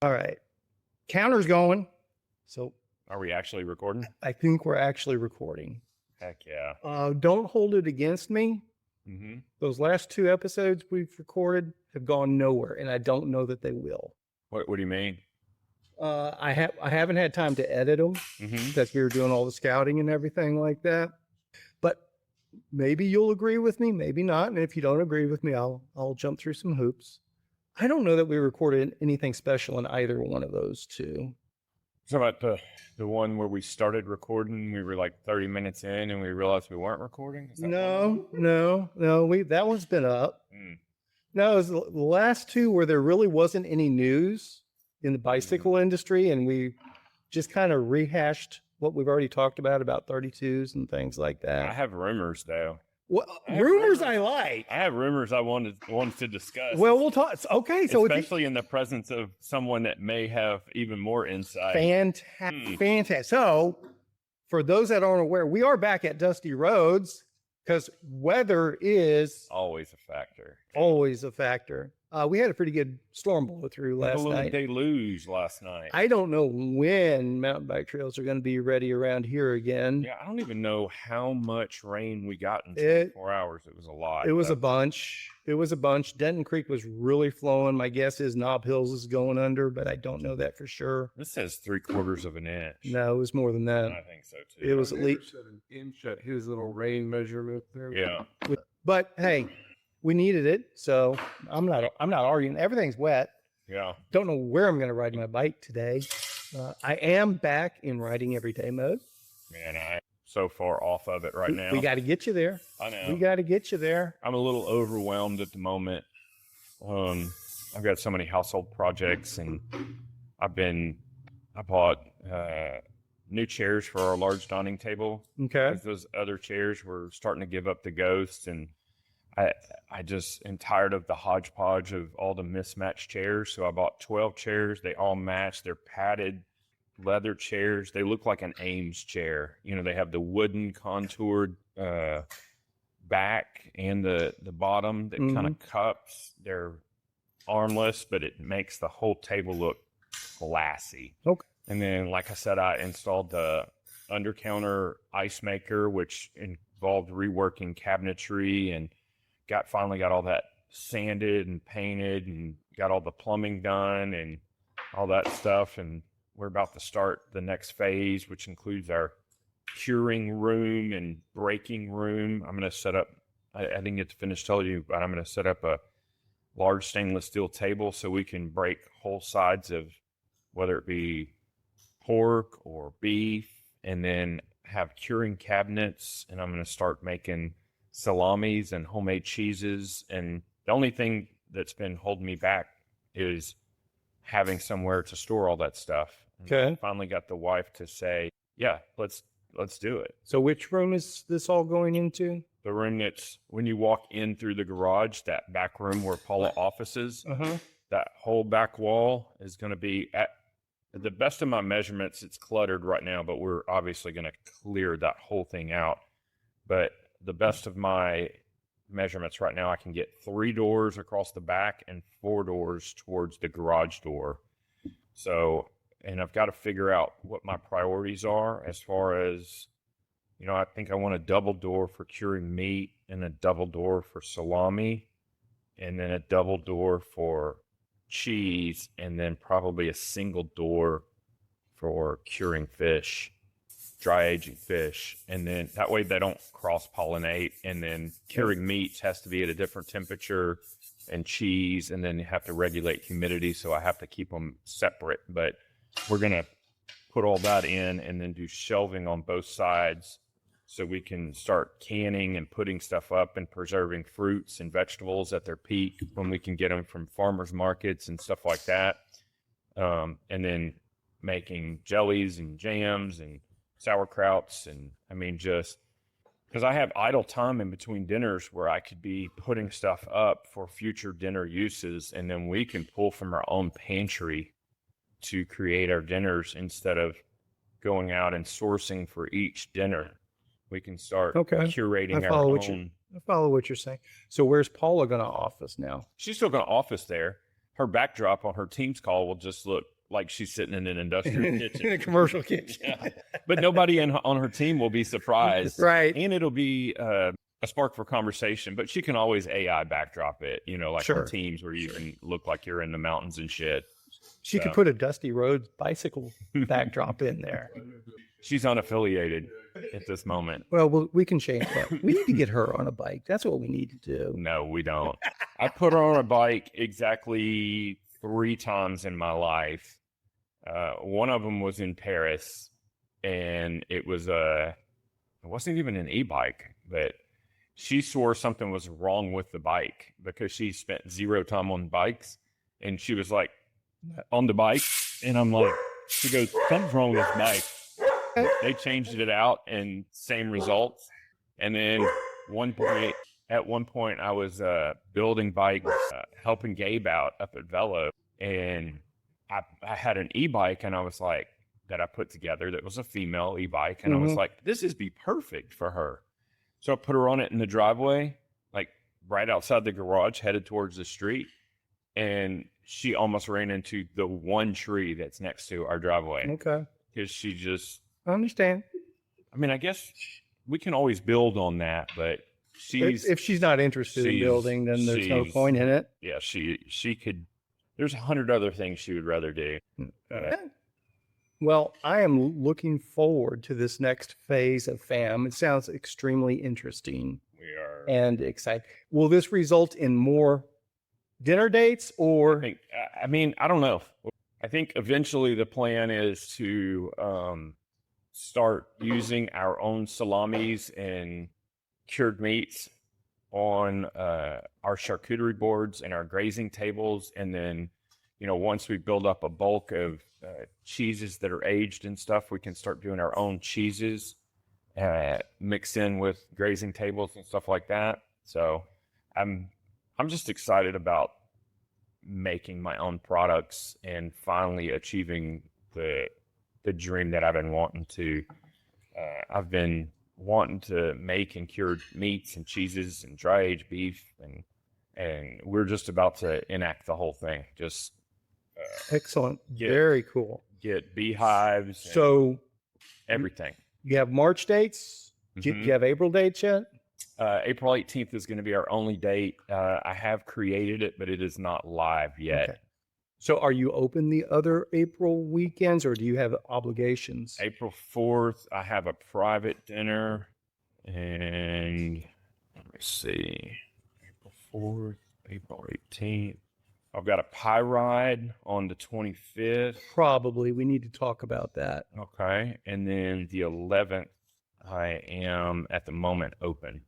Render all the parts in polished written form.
All right. Counter's going. So Are we actually recording? I think we're actually recording. Heck yeah. Don't hold it against me. Mm-hmm. Those last 2 episodes we've recorded have gone nowhere, and I don't know that they will. What do you mean? I haven't had time to edit them because we were doing all the scouting and everything like that. But maybe you'll agree with me, maybe not. And if you don't agree with me, I'll jump through some hoops. I don't know that we recorded anything special in either one of those two. So about the one where we started recording, we were like 30 minutes in and we realized we weren't recording? No. That one's been up. Mm. No, it was the last two where there really wasn't any news in the bicycle industry, and we just kind of rehashed what we've already talked about 32s and things like that. I have rumors though. Well, rumors I like. I have rumors I wanted to discuss. Well, we'll talk. Okay, so especially in the presence of someone that may have even more insight. Fantastic. So, for those that aren't aware, we are back at Dusty Roads because weather is always a factor. We had a pretty good storm blow through last night. A deluge last night. I don't know when mountain bike trails are going to be ready around here again. Yeah, I don't even know how much rain we got in 24 hours. It was a lot. It was a bunch. Denton Creek was really flowing. My guess is Knob Hills is going under, but I don't know that for sure. This says 3/4 of an inch. No, it was more than that. I think so too. It was at least an inch at his little rain measurement there. Yeah. But hey, we needed it, so I'm not arguing. Everything's wet. Yeah. Don't know where I'm going to ride my bike today. I am back in riding everyday mode. Man, I'm so far off of it right now. We got to get you there. I know. We got to get you there. I'm a little overwhelmed at the moment. I've got so many household projects, and I bought new chairs for our large dining table. Okay. Those other chairs were starting to give up the ghost, and I just am tired of the hodgepodge of all the mismatched chairs. So I bought 12 chairs. They all match. They're padded leather chairs. They look like an Ames chair. You know, they have the wooden contoured back and the bottom that kind of cups. They're armless, but it makes the whole table look classy. Okay. And then, like I said, I installed the under counter ice maker, which involved reworking cabinetry, and finally got all that sanded and painted and got all the plumbing done and all that stuff. And we're about to start the next phase, which includes our curing room and breaking room. I'm going to set up, I didn't get to finish telling you, but I'm going to set up a large stainless steel table so we can break whole sides of whether it be pork or beef, and then have curing cabinets. And I'm going to start making salamis and homemade cheeses. And the only thing that's been holding me back is having somewhere to store all that stuff. Okay. I finally got the wife to say, yeah, let's do it. So which room is this all going into? The room that's when you walk in through the garage, that back room where Paula offices, that whole back wall is going to be at the best of my measurements. It's cluttered right now, but we're obviously going to clear that whole thing out. But the best of my measurements right now, I can get 3 doors across the back and 4 doors towards the garage door. So, and I've got to figure out what my priorities are as far as, you know, I think I want a double door for curing meat and a double door for salami, and then a double door for cheese, and then probably a single door for curing fish. Dry aging fish, and then that way they don't cross pollinate. And then curing meats has to be at a different temperature, and cheese, and then you have to regulate humidity, so I have to keep them separate. But we're gonna put all that in and then do shelving on both sides so we can start canning and putting stuff up and preserving fruits and vegetables at their peak when we can get them from farmers markets and stuff like that. And then making jellies and jams and sauerkrauts, and I mean, just because I have idle time in between dinners where I could be putting stuff up for future dinner uses, and then we can pull from our own pantry to create our dinners instead of going out and sourcing for each dinner. We can start curating our own. I follow what you're saying. So where's Paula going to office now? She's still going to office there. her backdrop on her Teams call will just look like she's sitting in an industrial kitchen. In a commercial kitchen. Yeah. But nobody on her team will be surprised. Right. And it'll be a spark for conversation, but she can always AI backdrop it, like Sure. on Teams where you can look like you're in the mountains and shit. She could put a Dusty Roads bicycle backdrop in there. She's unaffiliated at this moment. Well, we can change that. We need to get her on a bike. That's what we need to do. No, we don't. I put her on a bike exactly 3 times in my life. One of them was in Paris, and it wasn't even an e-bike, but she swore something was wrong with the bike because she spent 0 time on bikes, and she was like on the bike, and I'm like, she goes, something's wrong with this bike. They changed it out and same results. And then at one point I was building bikes, helping Gabe out up at Velo, and I had an e-bike, and I was like, that I put together that was a female e-bike, and I was like, this is be perfect for her. So I put her on it in the driveway, like right outside the garage, headed towards the street, and she almost ran into the one tree that's next to our driveway. Okay. Because she just, I understand. I mean, I guess we can always build on that, but If she's not interested in building, then there's no point in it. Yeah, she could. There's 100 other things she would rather do. Well, I am looking forward to this next phase of FAM. It sounds extremely interesting. We are. And excited. Will this result in more dinner dates or? I mean, I don't know. I think eventually the plan is to start using our own salamis and cured meats on our charcuterie boards and our grazing tables. And then, once we build up a bulk of cheeses that are aged and stuff, we can start doing our own cheeses mixed in with grazing tables and stuff like that. So I'm just excited about making my own products and finally achieving the dream that I've been wanting to. I've been wanting to make and cured meats and cheeses and dry aged beef, and we're just about to enact the whole thing. Just excellent, very cool. Get beehives. So everything. You have March dates. Do you have April dates yet? April 18th is going to be our only date. I have created it, but it is not live yet. Okay. So are you open the other April weekends, or do you have obligations? April 4th, I have a private dinner, and let me see. April 4th, April 18th. I've got a pie ride on the 25th. Probably. We need to talk about that. Okay. And then the 11th, I am at the moment open.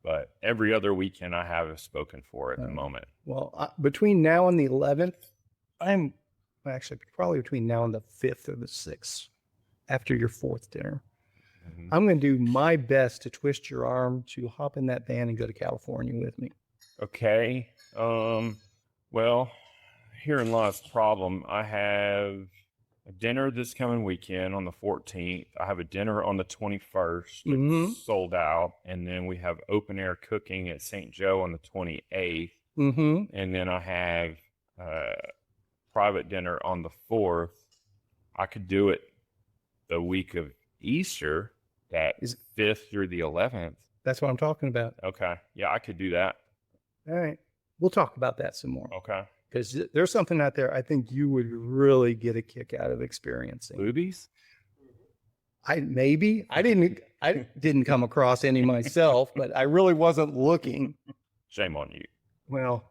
But every other weekend I have spoken for at the moment. Well, between now and the 11th, I'm actually probably between now and the 5th or the 6th after your 4th dinner. I'm going to do my best to twist your arm to hop in that van and go to California with me. Okay. Well, herein lies the problem. I have a dinner this coming weekend on the 14th. I have a dinner on the 21st. It's sold out. And then we have open air cooking at St. Joe on the 28th. And then I have private dinner on the 4th. I could do it the week of Easter, that is 5th through the 11th. That's what I'm talking about. Okay. Yeah, I could do that. All right. We'll talk about that some more. Okay. Because there's something out there I think you would really get a kick out of experiencing. Boobies? I didn't come across any myself, but I really wasn't looking. Shame on you. Well,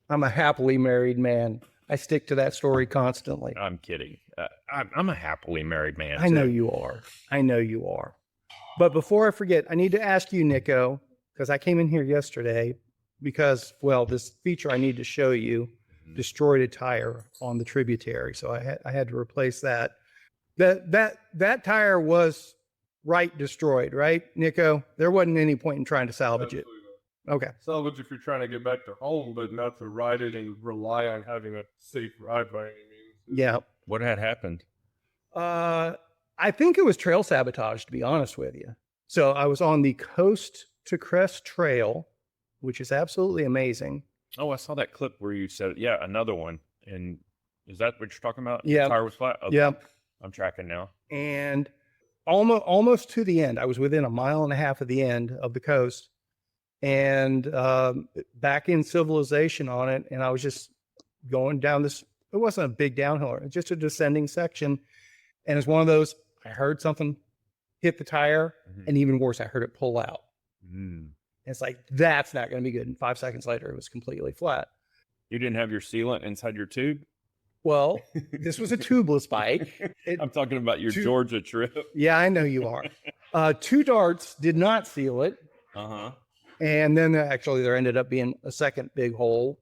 I'm a happily married man. I stick to that story constantly. I'm kidding. I'm a happily married man. I know you are. I know you are. But before I forget, I need to ask you, Nico, because I came in here yesterday because, well, this feature I need to show you destroyed a tire on the tributary. So I had to replace that. That tire was destroyed, right, Nico? There wasn't any point in trying to salvage it. Okay. Salvage if you're trying to get back to home, but not to ride it and rely on having a safe ride by any means. Yeah. What had happened? I think it was trail sabotage, to be honest with you. So I was on the Coast-to-Crest Trail, which is absolutely amazing. Oh, I saw that clip where you said, yeah, another one. And is that what you're talking about? Yeah. The tire was flat? Okay. Yeah. I'm tracking now. And almost to the end. I was within 1.5 miles of the end of the coast, and back in civilization on it. And I was just going down this. It wasn't a big downhill; it was just a descending section. And it's one of those. I heard something hit the tire, and even worse, I heard it pull out. And it's like that's not going to be good. And 5 seconds later, it was completely flat. You didn't have your sealant inside your tube? Well, this was a tubeless bike. I'm talking about your Georgia trip. Yeah, I know you are. 2 darts did not seal it. Uh-huh. And then actually there ended up being a second big hole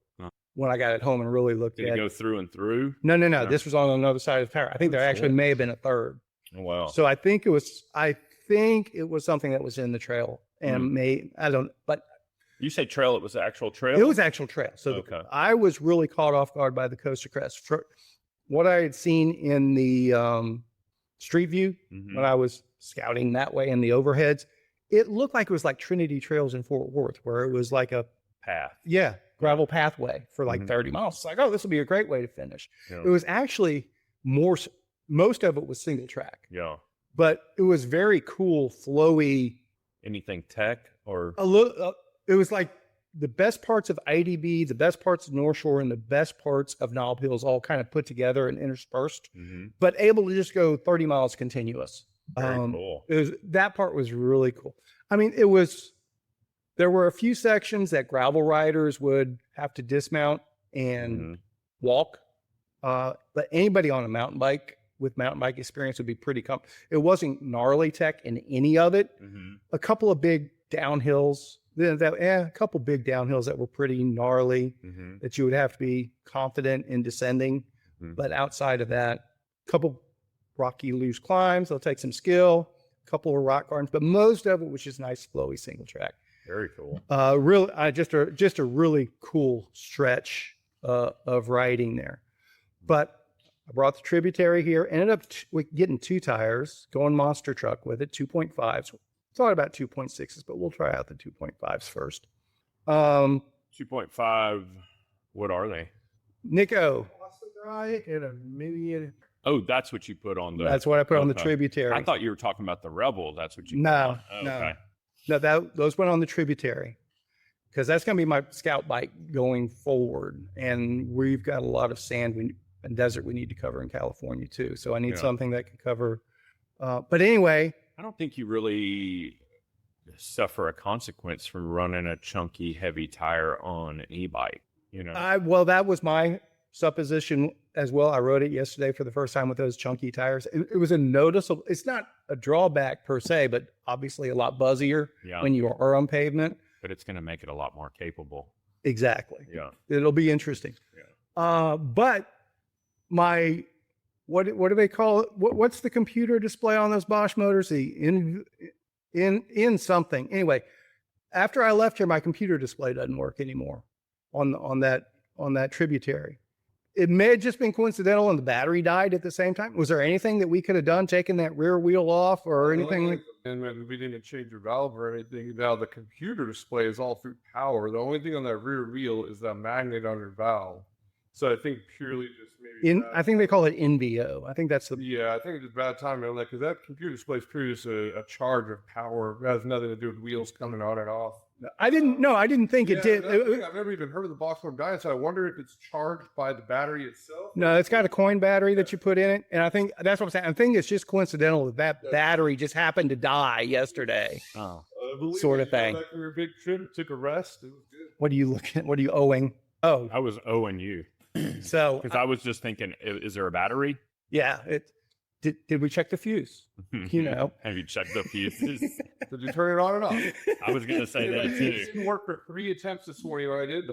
when I got it home and really looked at it. Did it go through and through? No. This was on another side of the tire. I think there actually may have been a third. Oh, wow. So I think it was something that was in the trail. And but you say trail, it was actual trail? it was actual trail. So I was really caught off guard by the Coast-to-Crest. What I had seen in the street view when I was scouting that way in the overheads, it looked like it was like Trinity Trails in Fort Worth, where it was like a path. Yeah, gravel pathway for like 30 miles. It's like, oh, this will be a great way to finish. Yeah. It was actually most of it was single track. Yeah. But it was very cool, flowy. Anything tech or? It was like the best parts of IDB, the best parts of North Shore, and the best parts of Knob Hills all kind of put together and interspersed, but able to just go 30 miles continuous. Very cool. That part was really cool. I mean, there were a few sections that gravel riders would have to dismount and walk. But anybody on a mountain bike with mountain bike experience would be pretty comfortable. It wasn't gnarly tech in any of it. A couple of big downhills, a couple big downhills that were pretty gnarly that you would have to be confident in descending. But outside of that, a couple rocky loose climbs, they'll take some skill, a couple of rock gardens, but most of it was just nice, flowy single track. Very cool. Really, just a really cool stretch of riding there. But I brought the tributary here, ended up getting 2 tires, going monster truck with it, 2.5s. Thought about 2.6s, but we'll try out the 2.5s first. 2.5, what are they? Nico. Oh, that's what you put on the... That's what I put on the tributary. I thought you were talking about the Rebel. That's what you put No, on. Oh, no. okay. No, those went on the tributary because that's going to be my scout bike going forward. And we've got a lot of sand and desert we need to cover in California too. So I need something that can cover. But anyway, I don't think you really suffer a consequence from running a chunky, heavy tire on an e-bike. You know. Well, that was my supposition as well. I rode it yesterday for the first time with those chunky tires. It was a noticeable. It's not a drawback per se, but obviously a lot buzzier when you are on pavement. But it's going to make it a lot more capable. Exactly. Yeah. It'll be interesting. Yeah. But my what do they call it? What's the computer display on those Bosch motors? The in something. Anyway, after I left here, my computer display doesn't work anymore on that tributary. It may have just been coincidental and the battery died at the same time. Was there anything that we could have done, taking that rear wheel off or anything? And when we didn't change the valve or anything, now the computer display is all through power. The only thing on that rear wheel is that magnet on your valve. So I think purely just maybe... I think they call it NVO. I think that's the... Yeah, I think it's just bad timing on that because that computer display is purely just a charge of power. It has nothing to do with wheels coming on and off. I didn't think it did. I've never even heard of the box form dying, so I wonder if it's charged by the battery itself. No, it's got a coin battery that you put in it. And I think that's what I'm saying. I think it's just coincidental that battery just happened to die yesterday. Oh. Sort of thing. Back from your big trip, took a rest. It was good. What are you looking at? What are you owing? Oh. I was owing you. So. Because I was just thinking, is there a battery? Yeah. Did we check the fuse? You know. Have you checked the fuses? Did you turn it on and off? I was going to say that too. It didn't work for 3 attempts this morning when I did.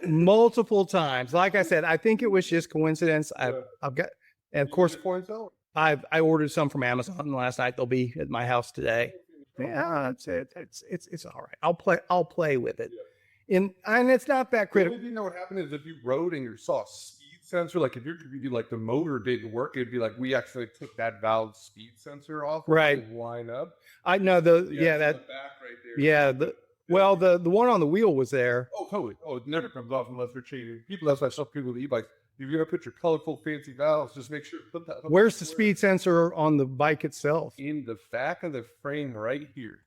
Multiple times. Like I said, I think it was just coincidence. I've got, and of course, I ordered some from Amazon last night. They'll be at my house today. Yeah, it's all right. I'll play with it. And it's not that critical. You know what happened is if you rode and you saw a speed sensor, like if your computer, like the motor didn't work, it'd be like we actually took that valve speed sensor off. Right. Line up. I know that the back right there. Yeah. The one on the wheel was there. Oh, totally. Oh, it never comes off unless they're cheating. That's why some people with e-bikes, If you're gonna put your colorful, fancy valves, just make sure to put that. Where's the speed sensor on the bike itself? In the back of the frame, right here.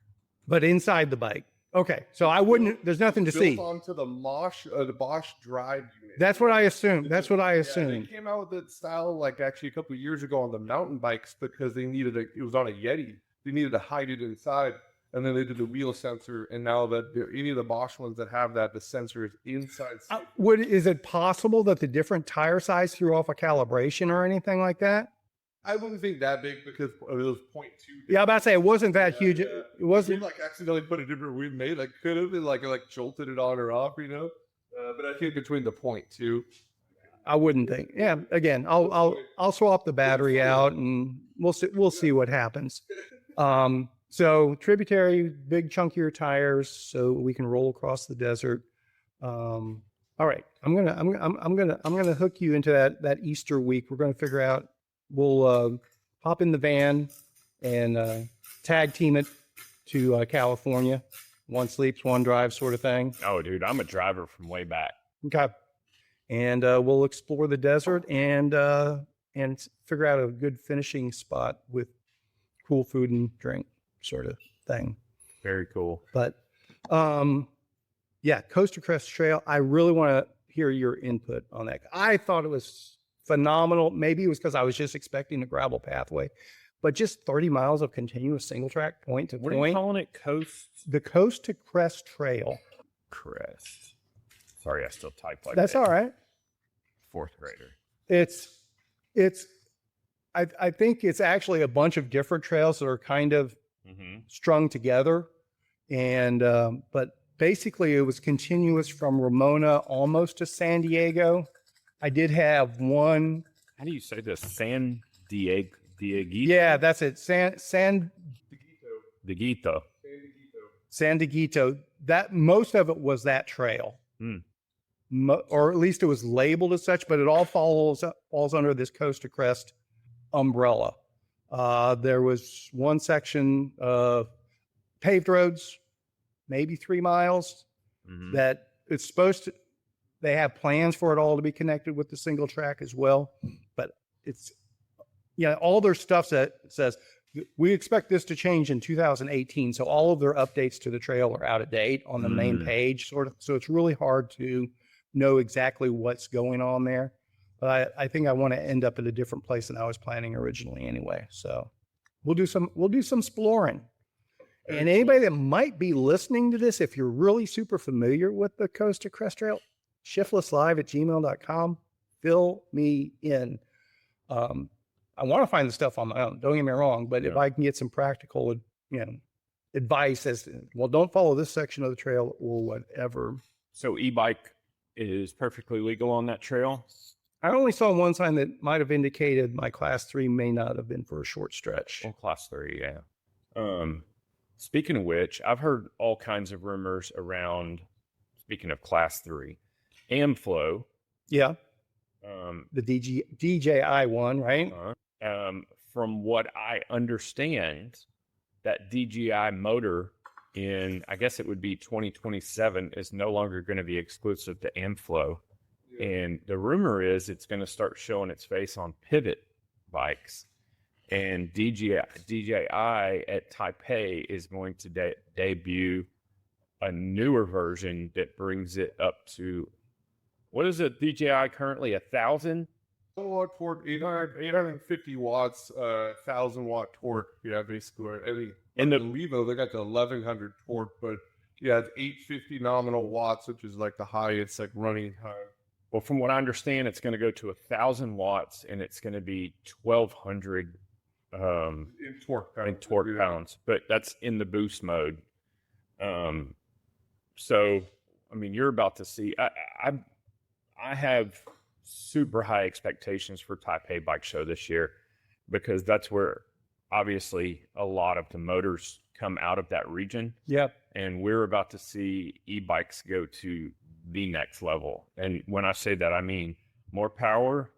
But inside the bike. Okay, so I wouldn't. There's nothing to see. Built onto the Bosch drive unit. That's what I assumed. That's what I Yeah, assumed. they came out with that style like actually a couple of years ago on the mountain bikes because they needed it was on a Yeti. They needed to hide it inside, and then they did the wheel sensor. And now that any of the Bosch ones that have that, the sensor is inside. Is it possible that the different tire size threw off a calibration or anything like that? I wouldn't think that big because it was 0.2. Yeah, I'm about to say it wasn't that huge. Yeah. It wasn't. We like accidentally put a different wheel made. Like could have been like jolted it on or off, you know. But I think between the 0.2. I wouldn't think. Yeah. Again, I'll swap the battery out and we'll see what happens. So tributary, big chunkier tires, so we can roll across the desert. All right, I'm gonna hook you into that Easter week. We're gonna figure out. We'll hop in the van and tag team it to California. One sleeps, one drives, sort of thing. Oh, dude, I'm a driver from way back. Okay, and we'll explore the desert and figure out a good finishing spot with cool food and drink, sort of thing. Very cool. But yeah, Coast-to-Crest Trail. I really want to hear your input on that. I thought it was phenomenal. Maybe it was because I was just expecting a gravel pathway, but just 30 miles of continuous single track point to What are point. you calling it? The Coast-to-Crest Trail. Crest. Sorry, I still type like That's that. all right. Fourth grader. I think it's actually a bunch of different trails that are kind of strung together. And, but basically it was continuous from Ramona almost to San Diego. I did have one. How do you say this? San Diego? Yeah, that's it. San Dieguito. Dieguito. That most of it was that trail, or at least it was labeled as such. But it all falls under this Coast-to-Crest umbrella. There was one section of paved roads, maybe 3 miles, that it's supposed to. They have plans for it all to be connected with the single track as well, but it's, all their stuff says we expect this to change in 2018. So all of their updates to the trail are out of date on the main page, sort of. So it's really hard to know exactly what's going on there. But I think I want to end up at a different place than I was planning originally anyway. So we'll do some exploring. And anybody that might be listening to this, if you're really super familiar with the Coast-to-Crest Trail, shiftlesslive@gmail.com. Fill me in. I want to find the stuff on my own. Don't get me wrong, but if I can get some practical, advice as to, well, don't follow this section of the trail or whatever. So e-bike is perfectly legal on that trail? I only saw one sign that might have indicated my class 3 may not have been for a short stretch. Well, class 3, yeah. Speaking of which, I've heard all kinds of rumors around, speaking of class 3, Amflow. Yeah. The DJI one, right? From what I understand, that DJI motor in, I guess it would be 2027, is no longer going to be exclusive to Amflow. Yeah. And the rumor is it's going to start showing its face on pivot bikes. And DJI at Taipei is going to debut a newer version that brings it up to, what is it, DJI currently, 1,000? Watt torque, 850 watts, 1,000 watt torque. Yeah, basically. And the Levo, they got the 1,100 torque, but yeah, it's 850 nominal watts, which is like the highest, like running time. Well, from what I understand, it's going to go to 1,000 watts, and it's going to be 1,200 in torque pounds. But that's in the boost mode. So, I mean, you're about to see. I have super high expectations for Taipei Bike Show this year, because that's where obviously a lot of the motors come out of that region. Yep. And we're about to see e-bikes go to the next level. And when I say that, I mean more power,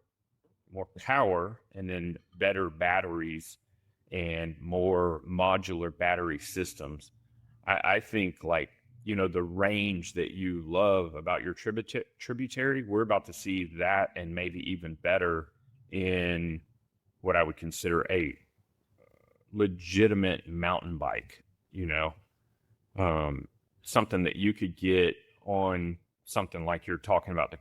and then better batteries and more modular battery systems. I think like the range that you love about your tributary, we're about to see that and maybe even better in what I would consider a legitimate mountain bike, something that you could get on something like you're talking about the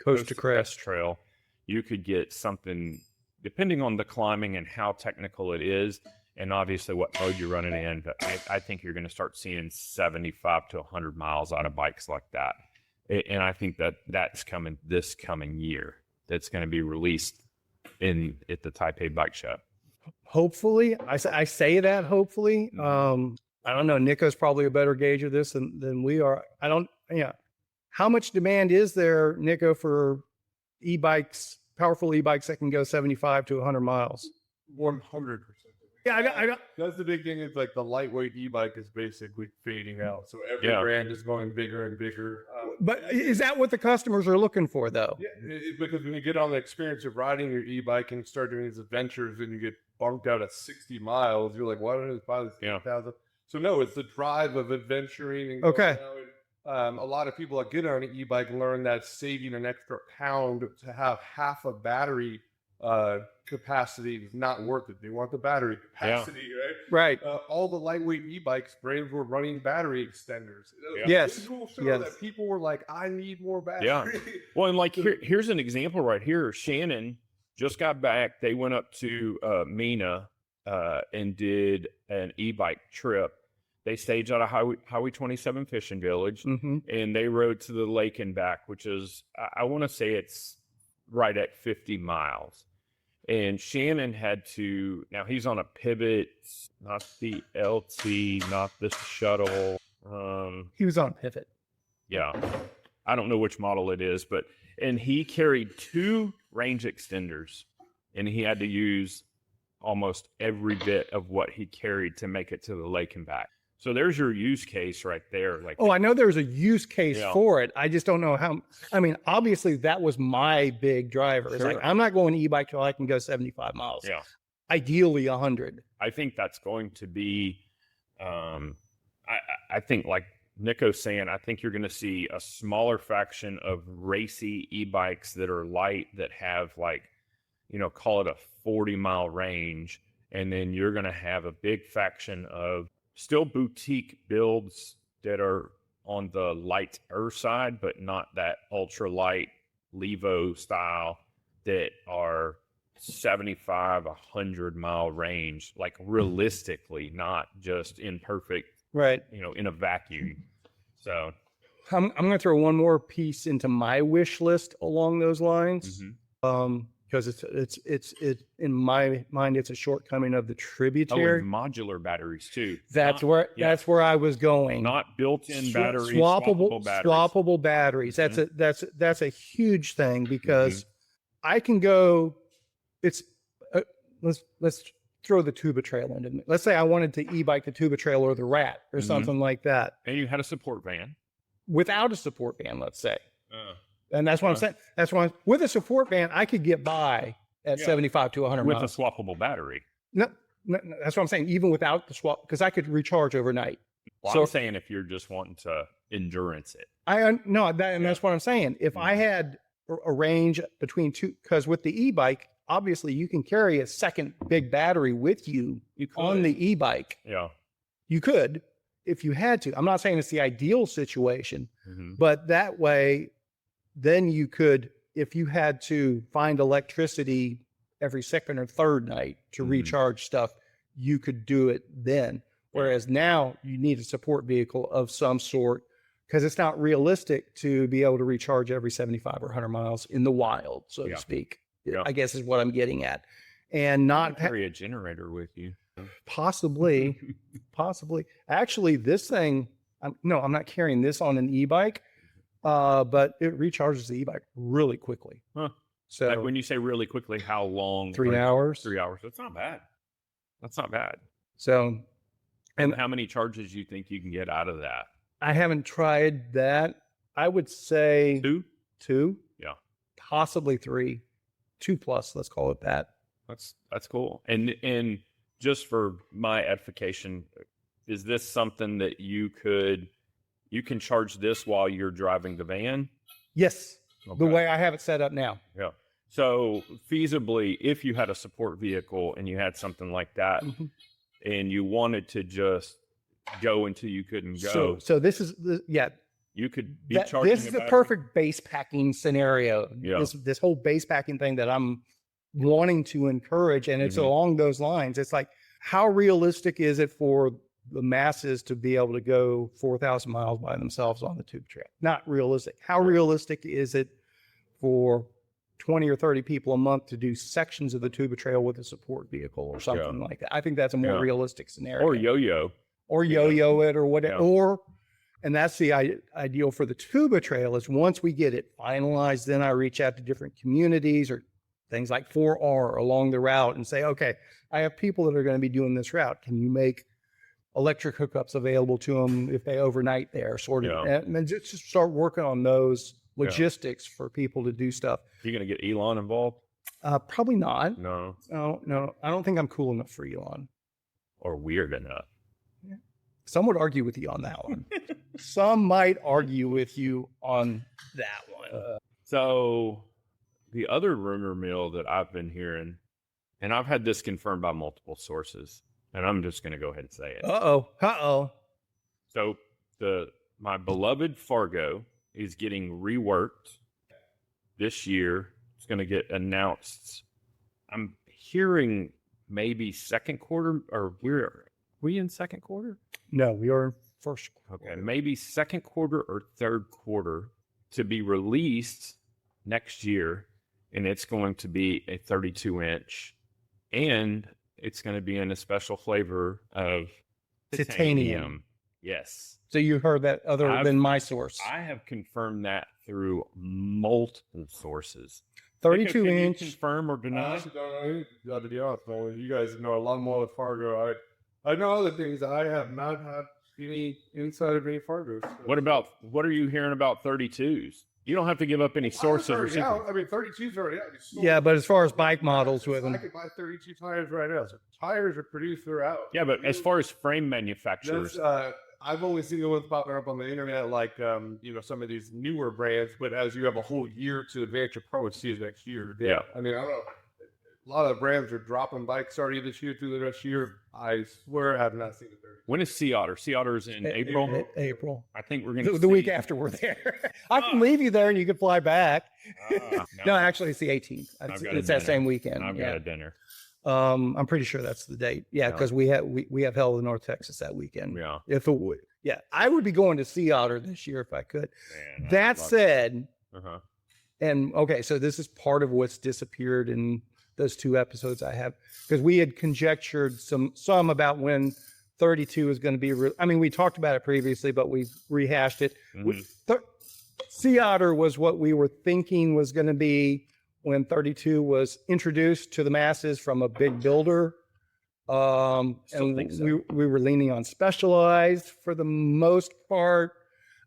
Coast-to-Crest Trail. You could get something, depending on the climbing and how technical it is, and obviously what mode you're running in. But I think you're going to start seeing 75 to 100 miles out of bikes like that. And I think that's coming this coming year. That's going to be released at the Taipei Bike Show. Hopefully, I say that hopefully. I don't know. Nico's probably a better gauge of this than we are. How much demand is there, Nico, for e-bikes, powerful e-bikes that can go 75 to 100 miles? 100%. Yeah, That's the big thing. Is like the lightweight e-bike is basically fading out. So every brand is going bigger and bigger. But is that what the customers are looking for, though? Yeah, because when you get on the experience of riding your e-bike and start doing these adventures, and you get bumped out at 60 miles, you're like, why don't I just buy this 10,000? So no, it's the drive of adventuring. And going out. A lot of people that get on an e-bike learn that saving an extra pound to have half a battery capacity is not worth it. They want the battery capacity, right? Right. All the lightweight e-bikes brands were running battery extenders. Yes. It's cool show that people were like, I need more battery. Yeah. Well, and like here's an example right here. Shannon just got back. They went up to Mina and did an e-bike trip. They staged out of Highway 27 Fishing Village, and they rode to the lake and back, which is, I want to say it's right at 50 miles. And Shannon had to, now he's on a Pivot, not the LT, not the Shuttle. He was on a Pivot. Yeah. I don't know which model it is, and he carried 2 range extenders, and he had to use almost every bit of what he carried to make it to the lake and back. So there's your use case right there. Like, I know there's a use case for it. I just don't know how. I mean, obviously that was my big driver. It's like, I'm not going e-bike till I can go 75 miles. Yeah. Ideally 100. I think that's going to be, I think like Nico's saying, I think you're going to see a smaller fraction of racy e-bikes that are light that have like, call it a 40-mile range. And then you're going to have a big faction of still boutique builds that are on the lighter side, but not that ultra light Levo style that are 75, 100 mile range, like realistically, not just in perfect, right? In a vacuum. So I'm going to throw one more piece into my wish list along those lines. Because it's in my mind, it's a shortcoming of the tributary. And modular batteries too. That's where I was going. Not built-in batteries, swappable batteries. That's a huge thing because I can go. It's let's throw the Tuba Trail into it. Let's say I wanted to e-bike the Tuba Trail or the Rat or something like that. And you had a support van. Without a support van, let's say. And that's what I'm saying. That's why with a support van, I could get by at 75 to 100 with miles. a swappable battery. No, that's what I'm saying. Even without the swap, because I could recharge overnight. Well, I'm saying if you're just wanting to endurance it. And that's what I'm saying. If I had a range between 2, because with the e-bike, obviously you can carry a second big battery with you on the e-bike. Yeah. You could if you had to. I'm not saying it's the ideal situation, but that way, then you could, if you had to find electricity every second or third night to recharge stuff, you could do it then. Whereas now you need a support vehicle of some sort because it's not realistic to be able to recharge every 75 or 100 miles in the wild, so to speak. I guess is what I'm getting at. And not carry a generator with you. Possibly. Actually, this thing, I'm not carrying this on an e-bike. But it recharges the e-bike really quickly. Huh. So like when you say really quickly, how long? 3 hours. 3 hours. That's not bad. So, and how many charges do you think you can get out of that? I haven't tried that. I would say 2. Yeah. Possibly 3. 2 plus, let's call it that. That's cool. And just for my edification, is this something that you can charge this while you're driving the van? Yes. Okay. The way I have it set up now. Yeah. So feasibly, if you had a support vehicle and you had something like that, and you wanted to just go until you couldn't go, So this is you could be charging. This is the perfect base packing scenario. Yeah. This whole base packing thing that I'm wanting to encourage, and it's along those lines. It's like, how realistic is it for the masses to be able to go 4,000 miles by themselves on the tube trail? Not realistic. How realistic is it for 20 or 30 people a month to do sections of the tuba trail with a support vehicle or something like that? I think that's a more realistic scenario. Or yo-yo It or whatever. And that's the ideal for the tuba trail, is once we get it finalized, then I reach out to different communities or things like 4R along the route and say, okay, I have people that are going to be doing this route. Can you make electric hookups available to them if they overnight there, sort of, and then just start working on those logistics for people to do stuff. You going to get Elon involved? Probably not. No. I don't think I'm cool enough for Elon. Or weird enough. Some would argue with you on that one. Some might argue with you on that one. So the other rumor mill that I've been hearing, and I've had this confirmed by multiple sources, and I'm just going to go ahead and say it. So my beloved Fargo is getting reworked this year. It's going to get announced. I'm hearing maybe second quarter, or we in second quarter? No, we are in first quarter. Okay, maybe second quarter or third quarter to be released next year, and it's going to be a 32-inch, and it's going to be in a special flavor of titanium. Yes. So you heard that than my source. I have confirmed that through multiple sources. 32-inch. Confirm or deny? To be honest, you guys know a lot more with Fargo. I know other things. I have not had any inside of any Fargo. So. What are you hearing about 32s? You don't have to give up any sources or something. I mean, 32s already out. Yeah, but as far as bike models with them. I can buy 32 tires right now. So tires are produced throughout. Yeah, but as far as frame manufacturers. I've only seen the ones popping up on the internet, like, some of these newer brands, but as you have a whole year to advance your pro, see it next year. Yeah. I mean, I don't know. A lot of brands are dropping bikes already this year through the next year. I swear I have not seen it there. When is Sea Otter? Sea Otter's in April? April. I think we're going to the week after we're there. I can leave you there and you can fly back. No, actually, it's the 18th. It's that same weekend. I've got a dinner. I'm pretty sure that's the date. Yeah, because we have Hell of North Texas that weekend. Yeah. If it would. Yeah, I would be going to Sea Otter this year if I could. Man, that said, and okay, so this is part of what's disappeared in those two episodes I have, because we had conjectured some about when 32 is going to be. We talked about it previously, but we've rehashed it. Sea Otter was what we were thinking was going to be when 32 was introduced to the masses from a big builder. And we were leaning on Specialized for the most part.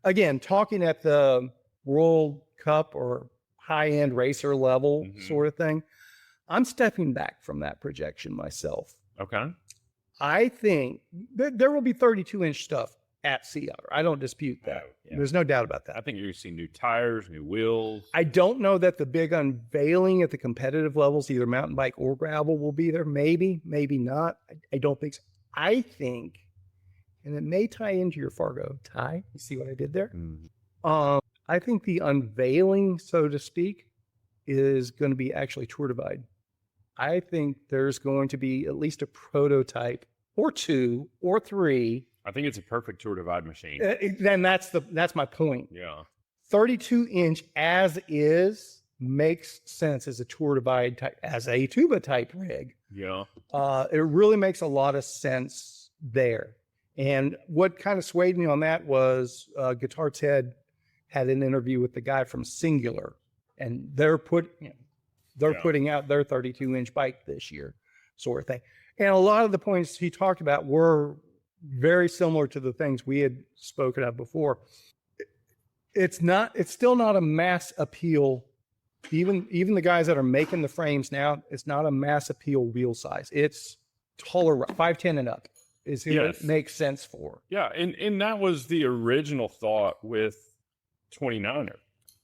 Again, talking at the World Cup or high-end racer level sort of thing. I'm stepping back from that projection myself. Okay. I think there will be 32-inch stuff at Sea Otter. I don't dispute that. There's no doubt about that. I think you're going to see new tires, new wheels. I don't know that the big unveiling at the competitive levels, either mountain bike or gravel, will be there. Maybe, maybe not. I don't think so. I think, and it may tie into your Fargo tie. You see what I did there? I think the unveiling, so to speak, is going to be actually Tour Divide. I think there's going to be at least a prototype or two or three. I think it's a perfect Tour Divide machine. Then that's my point. Yeah. 32-inch as is makes sense as a Tour Divide type, as a tuba type rig. Yeah. It really makes a lot of sense there. And what kind of swayed me on that was Guitar Ted had an interview with the guy from Singular, and they're putting out their 32-inch bike this year, sort of thing. And a lot of the points he talked about were very similar to the things we had spoken of before. It's still not a mass appeal. Even the guys that are making the frames now, it's not a mass appeal wheel size. It's taller, 5'10" and up. is who Yes. it makes sense for. Yeah, and that was the original thought with 29er.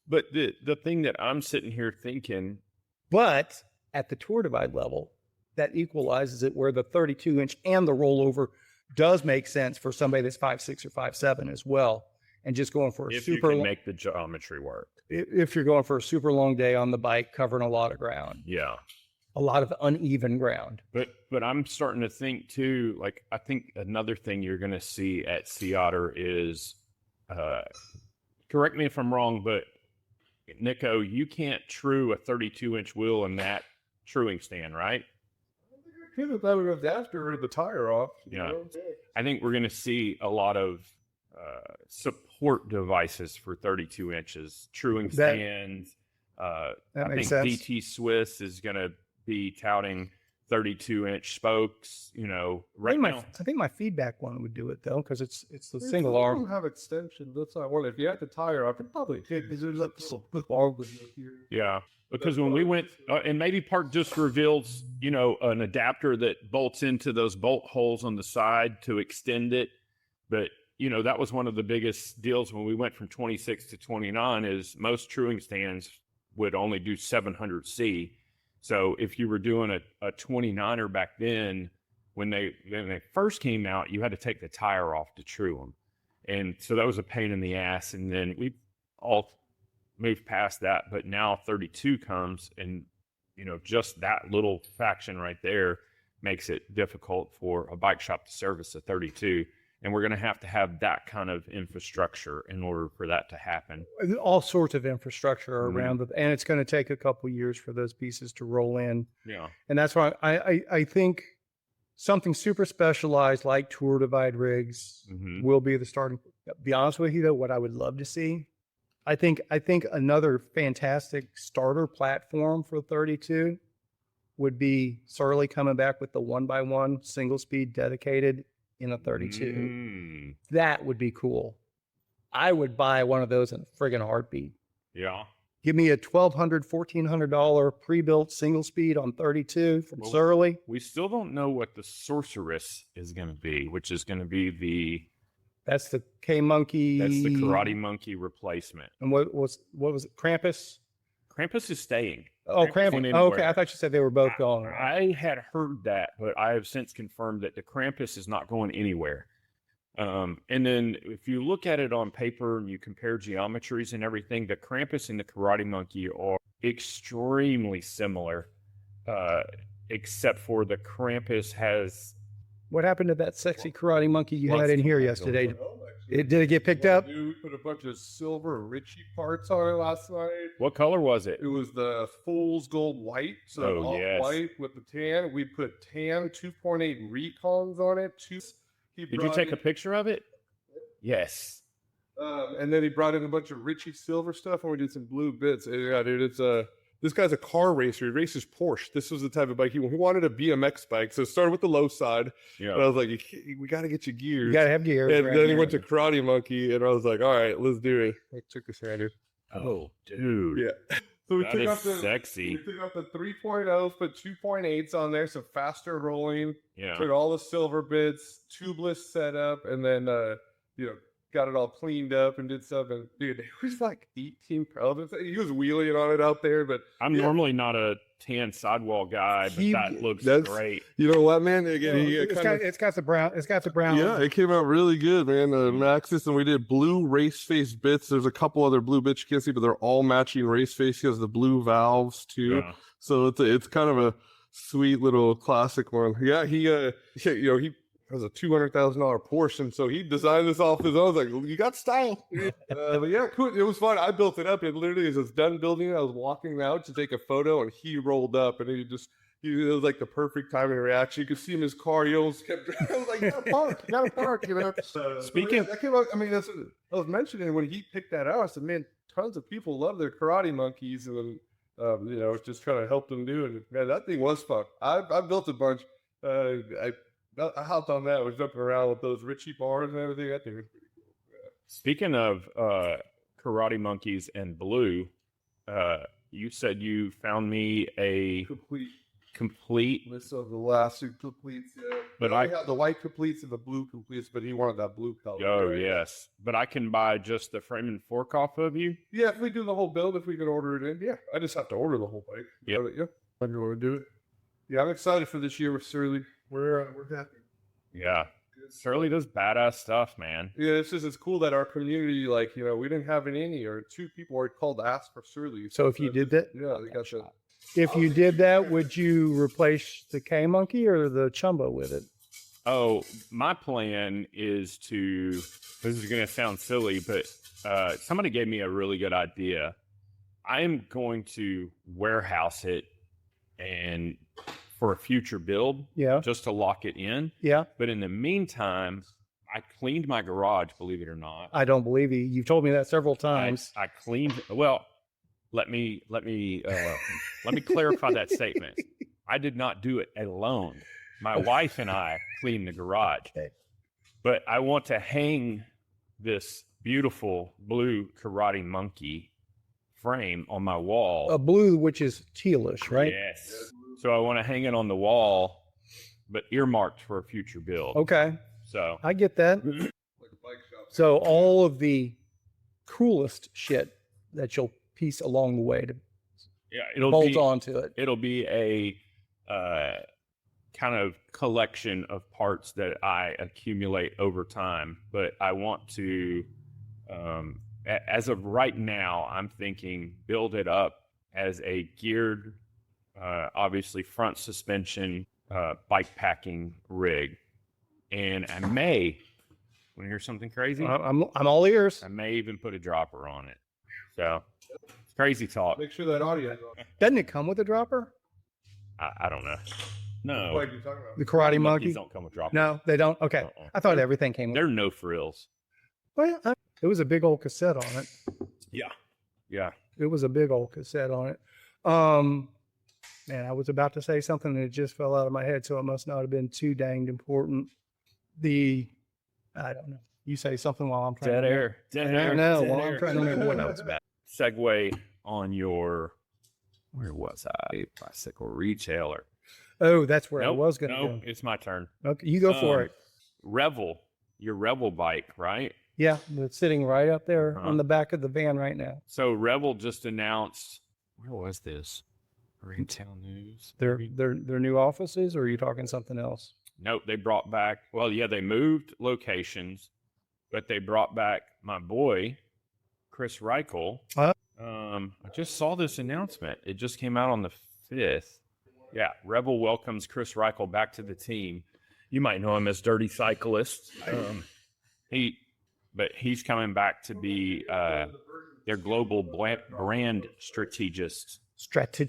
But the thing that I'm sitting here thinking, But at the tour divide level, that equalizes it where the 32-inch and the rollover does make sense for somebody that's 5'6" or 5'7" as well. And just going for a if you super can make the geometry work. if you're going for a super long day on the bike, covering a lot of ground, Yeah. a lot of uneven ground. But I'm starting to think too, like I think another thing you're going to see at Sea Otter is, correct me if I'm wrong, but Nico, you can't true a 32-inch wheel in that truing stand, right? I think that would have after the tire off. Yeah. I think we're going to see a lot of support devices for 32 inches, truing stands. That I makes think sense. DT Swiss is going to be touting 32-inch spokes. Right now. I think my feedback one would do it though, because it's the If single you arm. don't have extension. That's not one. If you had the tire off, it probably did because there's like this little arm with here. Yeah, because when we went, and maybe Park just reveals, an adapter that bolts into those bolt holes on the side to extend it. But, that was one of the biggest deals when we went from 26 to 29 is most truing stands would only do 700C. So if you were doing a 29er back then, when they first came out, you had to take the tire off to true them. And so that was a pain in the ass. And then we all moved past that, but now 32 comes and, just that little faction right there makes it difficult for a bike shop to service a 32. And we're going to have that kind of infrastructure in order for that to happen. All sorts of infrastructure Mhm. around it, and it's going to take a couple years for those pieces to roll in. Yeah. And that's why I think something super specialized like tour divide rigs Mhm. will be the starting. Be honest with you though, what I would love to see, I think another fantastic starter platform for 32 would be Surly coming back with the 1x1 single speed dedicated in a 32. Mm. That would be cool. I would buy one of those in a friggin' heartbeat. Yeah. Give me a $1,200, $1,400 pre-built single speed on 32 from Well, Surly. We still don't know what the Sorceress is going to be, which is going to be That's the K-Monkey. that's the Karate Monkey replacement. And what was it? Krampus? Krampus is staying. Oh, Krampus Krampus. went Oh, okay, anywhere. I thought you said they were both gone. I had heard that, but I have since confirmed that the Krampus is not going anywhere. And then if you look at it on paper and you compare geometries and everything, the Krampus and the Karate Monkey are extremely similar, except for the Krampus has... What happened to that sexy Karate Monkey you had Lots in of here things yesterday? going Did it get picked up? Dude, we put a bunch of silver Ritchie parts on it last night. What color was it? It was the fool's gold white, so Oh, all yes. white with the tan. We put tan 2.8 recons on it. Did you take a picture of it? Yes. And then he brought in a bunch of Ritchie silver stuff, and we did some blue bits. And yeah, dude, it's this guy's a car racer. He races Porsche. This was the type of bike he wanted a BMX bike. So it started with the low side. Yeah. But I was like, we got to get you gears. You got to have gears. And right then he here. went to Karate Monkey, and I was like, all right, let's do it. It took us here, dude. Oh, dude. Yeah. So we That took is off the sexy. We took off the 3.0, put 2.8s on there, so faster rolling. Yeah. Took all the silver bits, tubeless setup, and then got it all cleaned up and did stuff. And dude, it was like 18 pounds. He was wheeling on it out there, but I'm yeah. normally not a tan sidewall guy, but that looks that's- great. you know what, man? Again, it's got the brown. It's got the brown. yeah, it came out really good, man. Maxis, and we did blue race face bits. There's a couple other blue bits you can't see, but they're all matching race face. He has the blue valves too, Yeah. so it's kind of a sweet little classic one. Yeah, he has a $200,000 Porsche, and so he designed this off his own. I was like, you got style. But yeah, cool. It was fun. I built it up. It literally is done building it. I was walking out to take a photo, and he rolled up, and it was like the perfect timing reaction. You could see him in his car. He almost kept. I was like, you gotta park. Speaking of- that came out. I mean, that's what I was mentioning when he picked that out. I said, man, tons of people love their Karate Monkeys, and just kind of helped them do it. Man, that thing was fun. I built a bunch. I hopped on that. I was jumping around with those Ritchie bars and everything. That thing was pretty cool. Speaking of Karate Monkeys and blue, you said you found me a Complete complete. list of the last two completes. Yeah. But I have the white completes and the blue completes, but he wanted that blue color. Oh, yes. But I can buy just the frame and fork off of you? Yeah, if we do the whole build, if we could order it in, yeah. I just have to order the whole bike. Yep. Yeah. I'm going to do it. Yeah, I'm excited for this year with Surly. We're happy. Yeah. Surly does badass stuff, man. Yeah, it's cool that our community, like, you know, we didn't have any or 2 people were called to ask for Surly. So if you did that, Yeah, they got that. if you did that, would you replace the K Monkey or the Chumbo with it? Oh, my plan is to, this is going to sound silly, but somebody gave me a really good idea. I am going to warehouse it and for a future build, Yeah. just to lock it in. Yeah. But in the meantime, I cleaned my garage, believe it or not. I don't believe you. You've told me that several times. I cleaned. Well, let me clarify that statement. I did not do it alone. My wife and I cleaned the garage. Okay. But I want to hang this beautiful blue karate monkey frame on my wall. A blue, which is tealish, right? Yes. So I want to hang it on the wall, but earmarked for a future build. Okay. So I get that. Like a bike shop. So all of the coolest shit that you'll piece along the way to yeah, it'll bolt be onto it. it'll be a kind of collection of parts that I accumulate over time. But I want to, as of right now, I'm thinking build it up as a geared, obviously front suspension bike packing rig. And I may, want to hear something crazy? I'm all ears. I may even put a dropper on it. So it's crazy talk. Make sure that audio. Doesn't it come with a dropper? I don't know. No. What are you talking about? The Karate Monkey? Monkeys don't come with droppers. No, they don't. Okay. Uh-uh. I thought everything came with There are no frills. Well, it was a big old cassette on it. Yeah. It was a big old cassette on it. Man, I was about to say something and it just fell out of my head, so it must not have been too danged important. I don't know. You say something while I'm trying Dead to air. Dead air. No, Dead well, air. I'm trying to remember what I was about. Segue on your, where was I? Bicycle retailer. Oh, that's where Nope, I was going to no, go. it's my turn. Okay, you go for it. Revel, your Revel bike, right? Yeah, it's sitting right up there Uh-huh. on the back of the van right now. So Revel just announced, where was this? Retail News. Their maybe? new offices, or are you talking something else? Nope, they brought back, well, yeah, they moved locations, but they brought back my boy, Chris Reichel. I just saw this announcement. It just came out on the 5th. Yeah, Revel welcomes Chris Reichel back to the team. You might know him as Dirty Cyclist. But he's coming back to be their global brand strategist. That's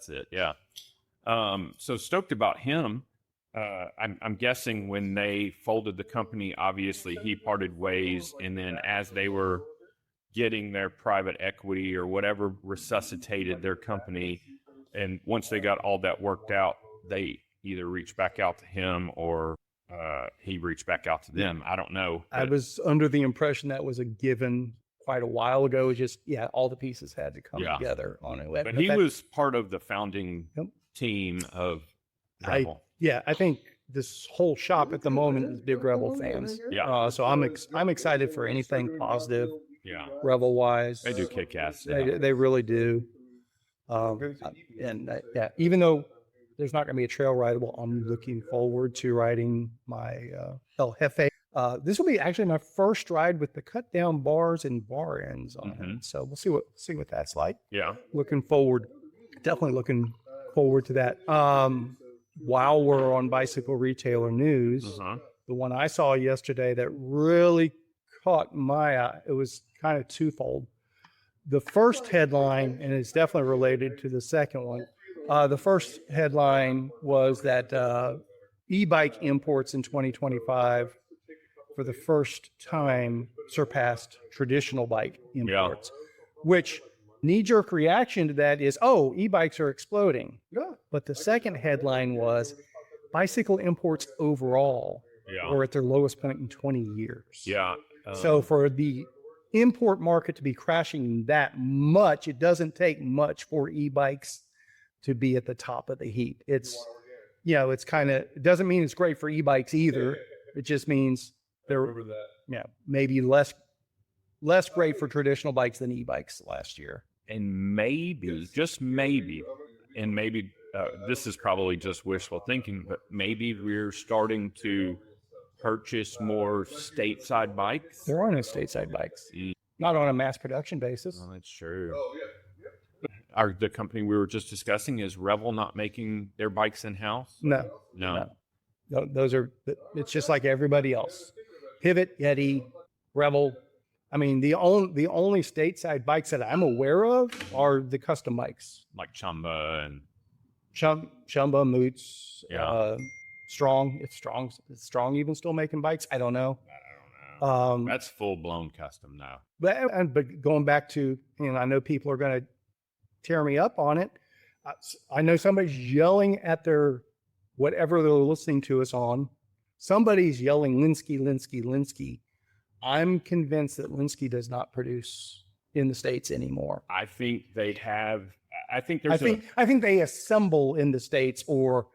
it. Yeah. So stoked about him. I'm guessing when they folded the company, obviously he parted ways, and then as they were getting their private equity or whatever resuscitated their company, and once they got all that worked out, they either reached back out to him or he reached back out to them. I don't know. I was under the impression that was a given quite a while ago. Just, all the pieces had to come together on it. But he was part of the founding team of Revel. I think this whole shop at the moment is big Revel fans. Yeah. So I'm excited for anything positive, Yeah. Revel wise. They do kick ass. They really do. Even though there's not going to be a trail rideable, I'm looking forward to riding my El Jefe. This will be actually my first ride with the cut down bars and bar ends on it. So we'll see what that's like. Yeah. Definitely looking forward to that. While we're on bicycle retailer news, the one I saw yesterday that really caught my eye, it was kind of twofold. The first headline, and it's definitely related to the second one. The first headline was that e-bike imports in 2025 for the first time surpassed traditional bike imports, which knee-jerk reaction to that is, e-bikes are exploding. Yeah. But the second headline was bicycle imports overall are at their lowest point in 20 years. Yeah. So for the import market to be crashing that much, it doesn't take much for e-bikes to be at the top of the heap. it's kind of, it doesn't mean it's great for e-bikes either. It just means they're, Remember that. maybe less great for traditional bikes than e-bikes last year. And maybe, just maybe, and maybe this is probably just wishful thinking, but maybe we're starting to purchase more stateside bikes. There are no stateside bikes, not on a mass production basis. Well, that's true. Oh, yeah. The company we were just discussing, is Revel not making their bikes in-house? No. Those are, it's just like everybody else. Pivot, Yeti, Revel. I mean, the only stateside bikes that I'm aware of are the custom bikes. Like Chumba and... Chumba, Moots, Yeah. Strong. Is Strong even still making bikes? I don't know. That's full-blown custom now. But going back to, I know people are going to tear me up on it. I know somebody's yelling at their, whatever they're listening to us on. Somebody's yelling Linsky. I'm convinced that Linsky does not produce in the States anymore. I think they have. I think they assemble in the States, or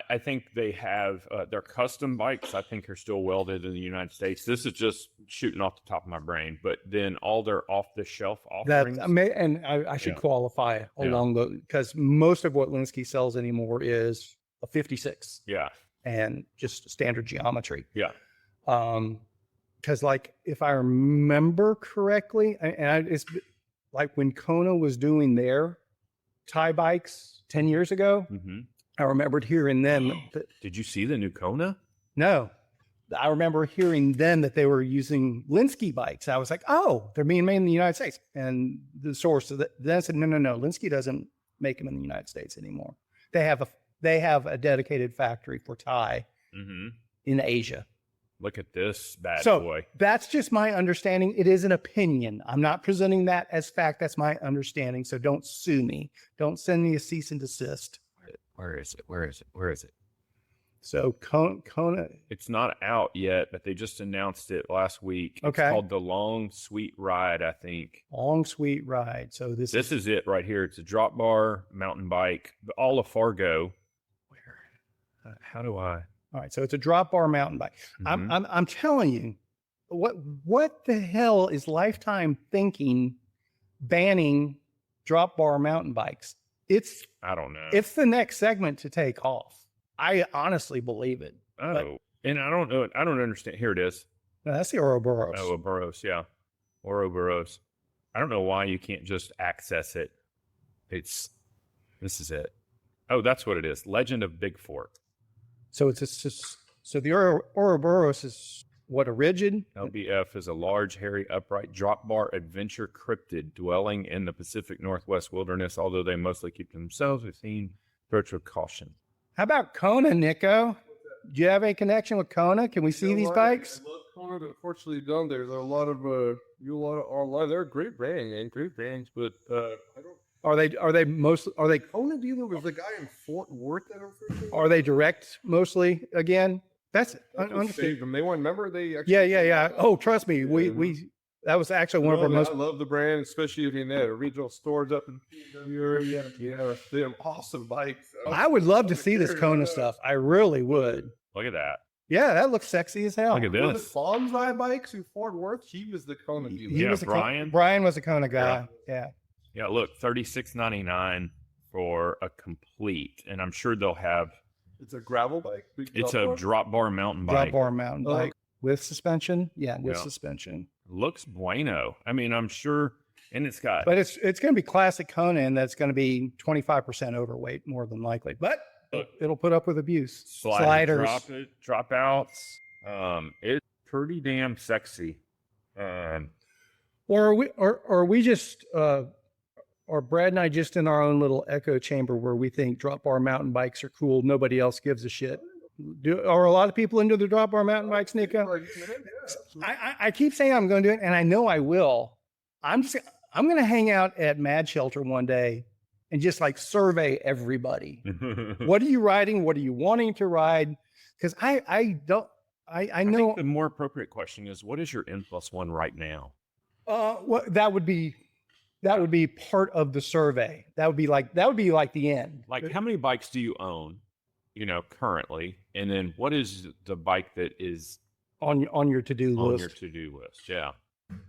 I think they have their custom bikes. I think are still welded in the United States. This is just shooting off the top of my brain, but then all their off-the-shelf offerings. I should qualify along because most of what Linsky sells anymore is a 56. Yeah, and just standard geometry. Yeah. Because like if I remember correctly, it's like when Kona was doing their Thai bikes 10 years ago. Mm-hmm. I remembered hearing them. Did you see the new Kona? No. I remember hearing then that they were using Linsky bikes. I was like, oh, they're being made in the United States. And the source of that then said, no. Linsky doesn't make them in the United States anymore. They have a dedicated factory for Thai in Asia. Look at this bad boy. So that's just my understanding. It is an opinion. I'm not presenting that as fact. That's my understanding. So don't sue me. Don't send me a cease and desist. Where is it? So Kona. It's not out yet, but they just announced it last week. Okay. It's called the Long Sweet Ride, I think. Long Sweet Ride. So this is it right here. It's a drop bar mountain bike. All of Fargo. Where? How do I? All right. So it's a drop bar mountain bike. Mm-hmm. I'm telling you, what the hell is Lifetime thinking banning drop bar mountain bikes? I don't know. It's the next segment to take off. I honestly believe it. Oh, and I don't know. I don't understand. Here it is. No, that's the Ouroboros. Oh, Ouroboros, yeah. Ouroboros. I don't know why you can't just access it. This is it. Oh, that's what it is. Legend of Big Fork. So so the Ouroboros is what, a rigid? LBF is a large, hairy, upright drop bar adventure cryptid dwelling in the Pacific Northwest wilderness. Although they mostly keep to themselves, we've seen approach with caution. How about Kona, Nico? Do you have any connection with Kona? Can we see these bikes? I love Kona, but unfortunately, down there's a lot of online. They're great brands, but I don't. Are they Kona dealer was the guy in Fort Worth that I'm thinking? Are they direct mostly again? That's it. Saved them. They won. Remember they? Actually, yeah. Oh, trust me, we that was actually one of our most. I love the brand, especially if you had regional stores up in PW. Yeah, they're awesome bikes. I would love to see this Kona stuff. I really would. Look at that. Yeah, that looks sexy as hell. Look at this. The Bonsai bikes in Fort Worth. He was the Kona dealer. Yeah, Brian. Brian was a Kona guy. Yeah. Look, $36.99 for a complete, and I'm sure they'll have. It's a gravel bike. It's a drop bar mountain bike. Drop bar mountain bike with suspension. Yeah, with suspension. Looks bueno. I mean, I'm sure, and it's got. But it's going to be classic Kona, and that's going to be 25% overweight, more than likely. But it'll put up with abuse. Sliders, dropouts. It's pretty damn sexy. Or are we just or Brad and I just in our own little echo chamber where we think drop bar mountain bikes are cool? Nobody else gives a shit. Are a lot of people into the drop bar mountain bikes, Nico? I keep saying I'm going to do it, and I know I will. I'm going to hang out at Mad Shelter one day and just like survey everybody. What are you riding? What are you wanting to ride? Because I know. I think the more appropriate question is, what is your N+1 right now? That would be part of the survey. That would be like the end. Like, how many bikes do you own? currently, and then what is the bike that is on your to-do on list. your to-do list? Yeah.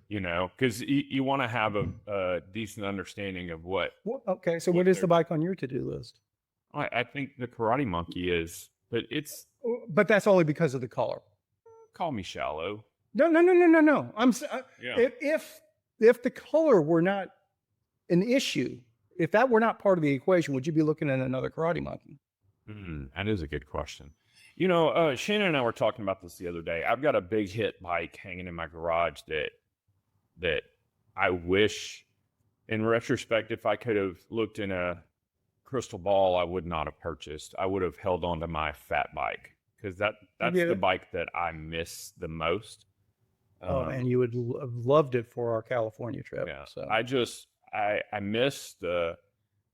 Because you want to have a decent understanding of what. Okay, so what is the bike on your to-do list? I think the Karate Monkey is, but But that's only because of the color. call me shallow. No. Yeah. If the color were not an issue, if that were not part of the equation, would you be looking at another Karate Monkey? That is a good question. Shannon and I were talking about this the other day. I've got a big hit bike hanging in my garage that I wish, in retrospect, if I could have looked in a crystal ball, I would not have purchased. I would have held on to my fat bike, because that's the bike that I miss the most. And you would have loved it for our California trip. Yeah. So I miss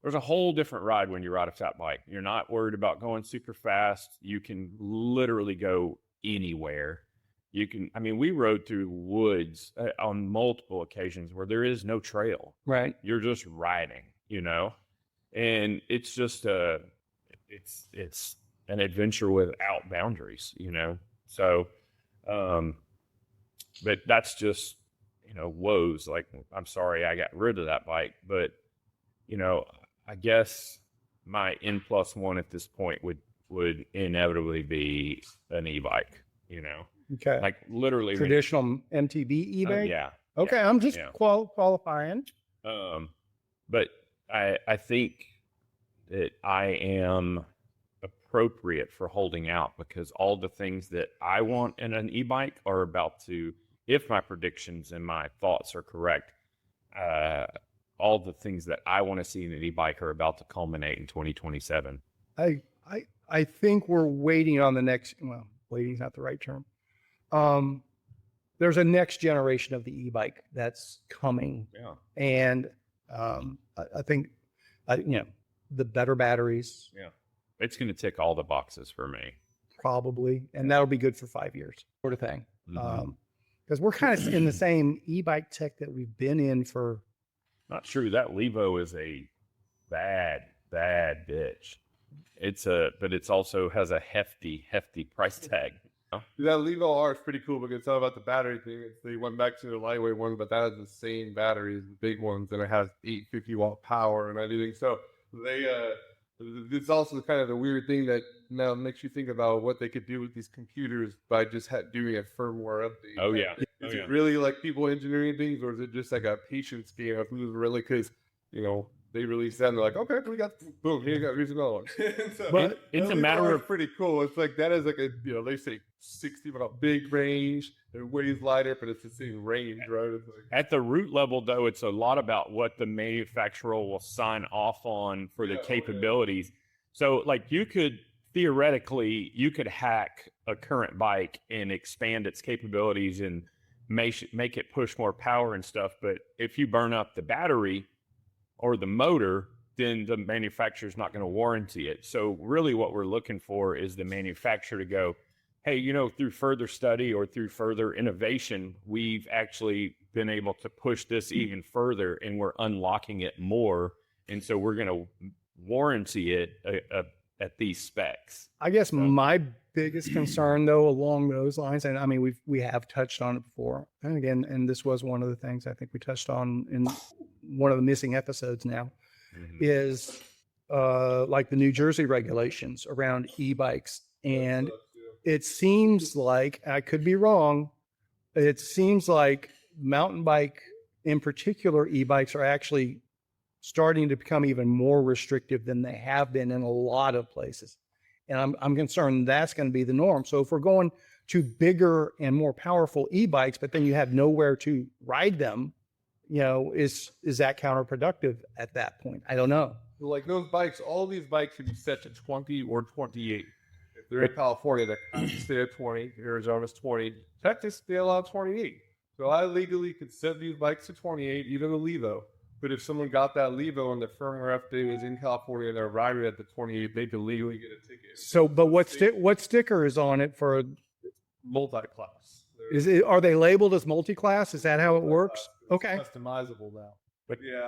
there's a whole different ride when you ride a fat bike. You're not worried about going super fast. You can literally go anywhere. We rode through woods on multiple occasions where there is no trail. Right. You're just riding, and it's just it's an adventure without boundaries, So, but that's just, woes. Like, I'm sorry I got rid of that bike, but, I guess my N+1 at this point would inevitably be an e-bike, Okay. like literally Traditional MTB eBay? yeah. Okay, yeah, I'm just yeah. qualifying. But I think that I am appropriate for holding out, because all the things that I want in an e-bike are about to, if my predictions and my thoughts are correct, all the things that I want to see in an e-bike are about to culminate in 2027. I think we're waiting on the next, well, waiting is not the right term. There's a next generation of the e-bike that's coming. Yeah. And I think, the better batteries. Yeah. It's going to tick all the boxes for me. Probably. And that'll be good for 5 years, sort of thing. Mm-hmm. Because we're kind of in the same e-bike tech that we've been in for. Not true. That Levo is a bad bitch. But it's also has a hefty price tag. That Levo R is pretty cool, because it's all about the battery thing. They went back to the lightweight one, but that has the same battery as the big ones, and it has 850 watt power and everything. So it's also kind of the weird thing that now makes you think about what they could do with these computers by just doing a firmware update. Oh yeah. Is it really like people engineering things, or is it just like a patience game of who's really, because they release that and they're like, okay, we got, boom, here's another one. So, but it's a matter of pretty cool. It's like, that is like a, they say 60, but a big range. It weighs lighter, but it's the same range, right? It's like, at the root level, though, it's a lot about what the manufacturer will sign off on for the capabilities. So, like, you could hack a current bike and expand its capabilities and make it push more power and stuff. But if you burn up the battery or the motor, then the manufacturer's not going to warranty it. So really what we're looking for is the manufacturer to go, hey, through further study or through further innovation, we've actually been able to push this even further, and we're unlocking it more. And so we're going to warranty it at these specs. I guess my biggest concern, though, along those lines, and I mean, we have touched on it before, and again, and this was one of the things I think we touched on in one of the missing episodes now, is like the New Jersey regulations around e-bikes. And it seems like, I could be wrong, it seems like mountain bike, in particular, e-bikes are actually starting to become even more restrictive than they have been in a lot of places. And I'm concerned that's going to be the norm. So if we're going to bigger and more powerful e-bikes, but then you have nowhere to ride them, is that counterproductive at that point? I don't know. like those bikes, all these bikes can be set to 20 or 28. If they're in California, they stay at 20. Arizona's 20. Texas, they allow 28. So I legally could set these bikes to 28, even the Levo. But if someone got that Levo and the firmware update was in California and they're riding at the 28, they could legally get a ticket. So, but what sticker is on it for? Multi-class. Are they labeled as multi-class? Is that how it works? Okay. Customizable now.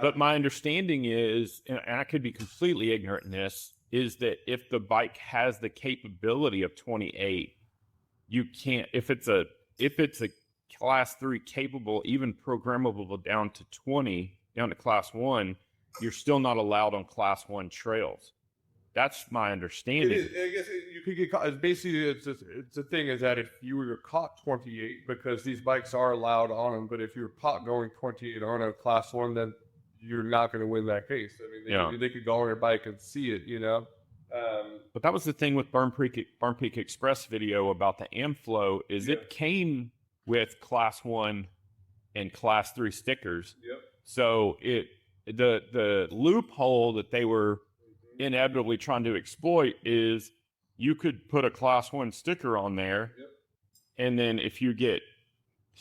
But my understanding is, and I could be completely ignorant in this, is that if the bike has the capability of 28, you can't, if it's a class 3 capable, even programmable down to 20, down to class 1, you're still not allowed on class 1 trails. That's my understanding. I guess you could get caught. Basically, it's the thing is that if you were caught 28, because these bikes are allowed on them, but if you're caught going 28 on a class 1, then you're not going to win that case. I mean, they could go on their bike and see it, you know. But that was the thing with Burn Peak Express video about the Amflow is it came with class 1 and class 3 stickers. Yep. So the loophole that they were inevitably trying to exploit is you could put a class 1 sticker on there, and then if you get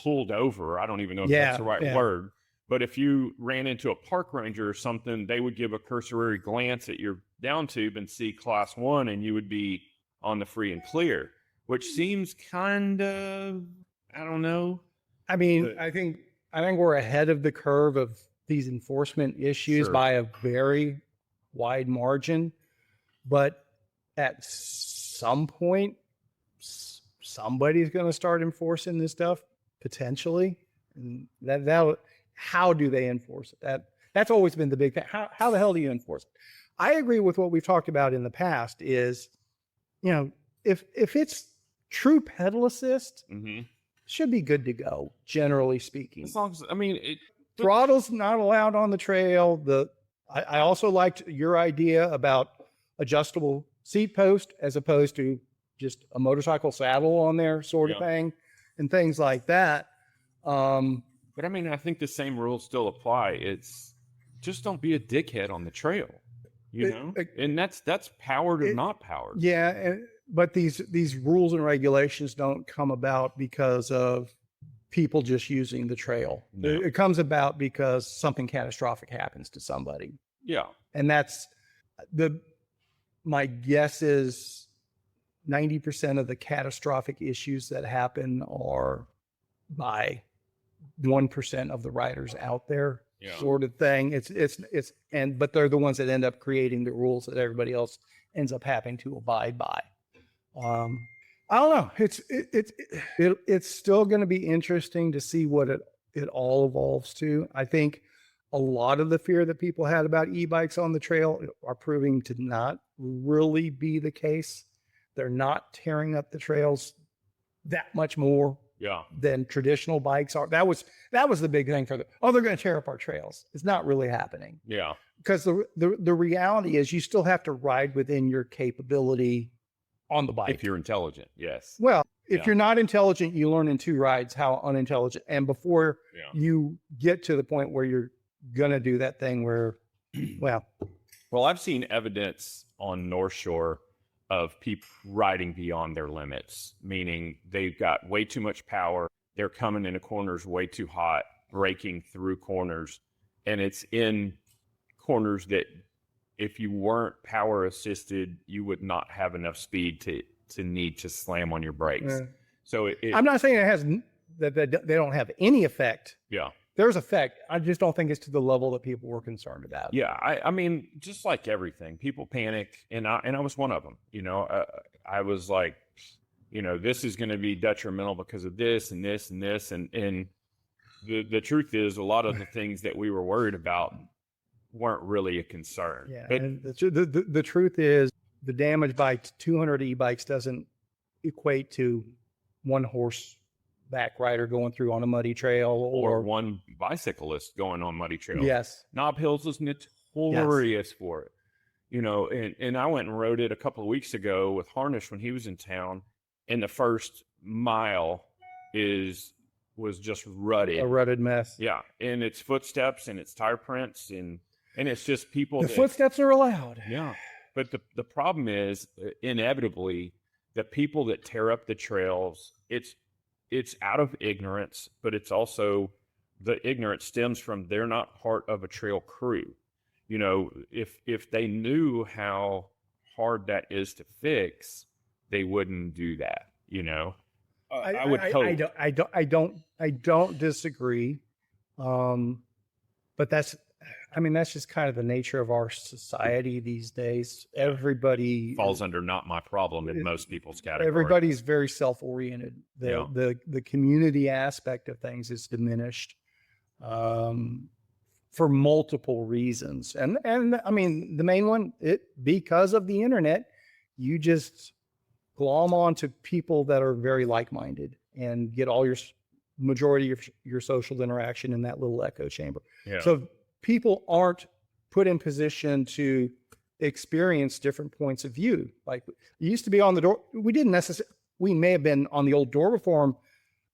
pulled over, I don't even know if that's the right word, but if you ran into a park ranger or something, they would give a cursory glance at your down tube and see class 1, and you would be on the free and clear, which seems kind of, I don't know. I mean, I think we're ahead of the curve of these enforcement issues by a very wide margin, but at some point, somebody's going to start enforcing this stuff potentially, and that how do they enforce it? That's always been the big thing. How the hell do you enforce it? I agree with what we've talked about in the past. Is, you know, if it's true pedal assist, should be good to go. Generally speaking, as long as throttle's not allowed on the trail. I also liked your idea about adjustable seat post as opposed to just a motorcycle saddle on there sort of thing and things like that. But I mean, I think the same rules still apply. It's just don't be a dickhead on the trail, you know? And that's powered or not powered. Yeah. But these rules and regulations don't come about because of people just using the trail. No. It comes about because something catastrophic happens to somebody. Yeah. And that's my guess is 90% of the catastrophic issues that happen are by 1% of the riders out there, sort of thing. But they're the ones that end up creating the rules that everybody else ends up having to abide by. I don't know. It's still going to be interesting to see what it all evolves to. I think a lot of the fear that people had about e-bikes on the trail are proving to not really be the case. They're not tearing up the trails that much more than traditional bikes are. That was the big thing they're going to tear up our trails. It's not really happening. Yeah. Because the reality is you still have to ride within your capability on the bike. If you're intelligent, yes. Well, if you're not intelligent, you learn in 2 rides how unintelligent. And before you get to the point where you're going to do that thing where, well, I've seen evidence on North Shore of people riding beyond their limits, meaning they've got way too much power. They're coming into corners way too hot, braking through corners. And it's in corners that if you weren't power assisted, you would not have enough speed to need to slam on your brakes. So I'm not saying it has that they don't have any effect. Yeah. There's effect. I just don't think it's to the level that people were concerned about. Yeah. I mean, just like everything, people panic, and I was one of them. You know, I was like, you know, this is going to be detrimental because of this and this and this. And the truth is, a lot of the things that we were worried about weren't really a concern. Yeah. But and the truth is, the damage by 200 e-bikes doesn't equate to 1 horseback rider going through on a muddy trail or 1 bicyclist going on muddy trails. Yes. Nob Hills is notorious for it. You know, and I went and rode it a couple of weeks ago with Harnish when he was in town, and the first mile was just rutted. A rutted mess. Yeah. And it's footsteps and it's tire prints and it's just people. The footsteps are allowed. Yeah. But the problem is, inevitably, the people that tear up the trails, it's out of ignorance, but it's also the ignorance stems from they're not part of a trail crew. You know, if they knew how hard that is to fix, they wouldn't do that, you know. I would hope. I don't disagree. But that's I mean, that's just kind of the nature of our society these days. Everybody Falls under not my problem in most people's category. Everybody's very self-oriented. The community aspect of things is diminished for multiple reasons. And I mean, the main one, because of the internet, you just glom onto people that are very like-minded and get all your majority of your social interaction in that little echo chamber. Yeah. So people aren't put in position to experience different points of view. Like it used to be on the door. We didn't necessarily, we may have been on the old Dorba forum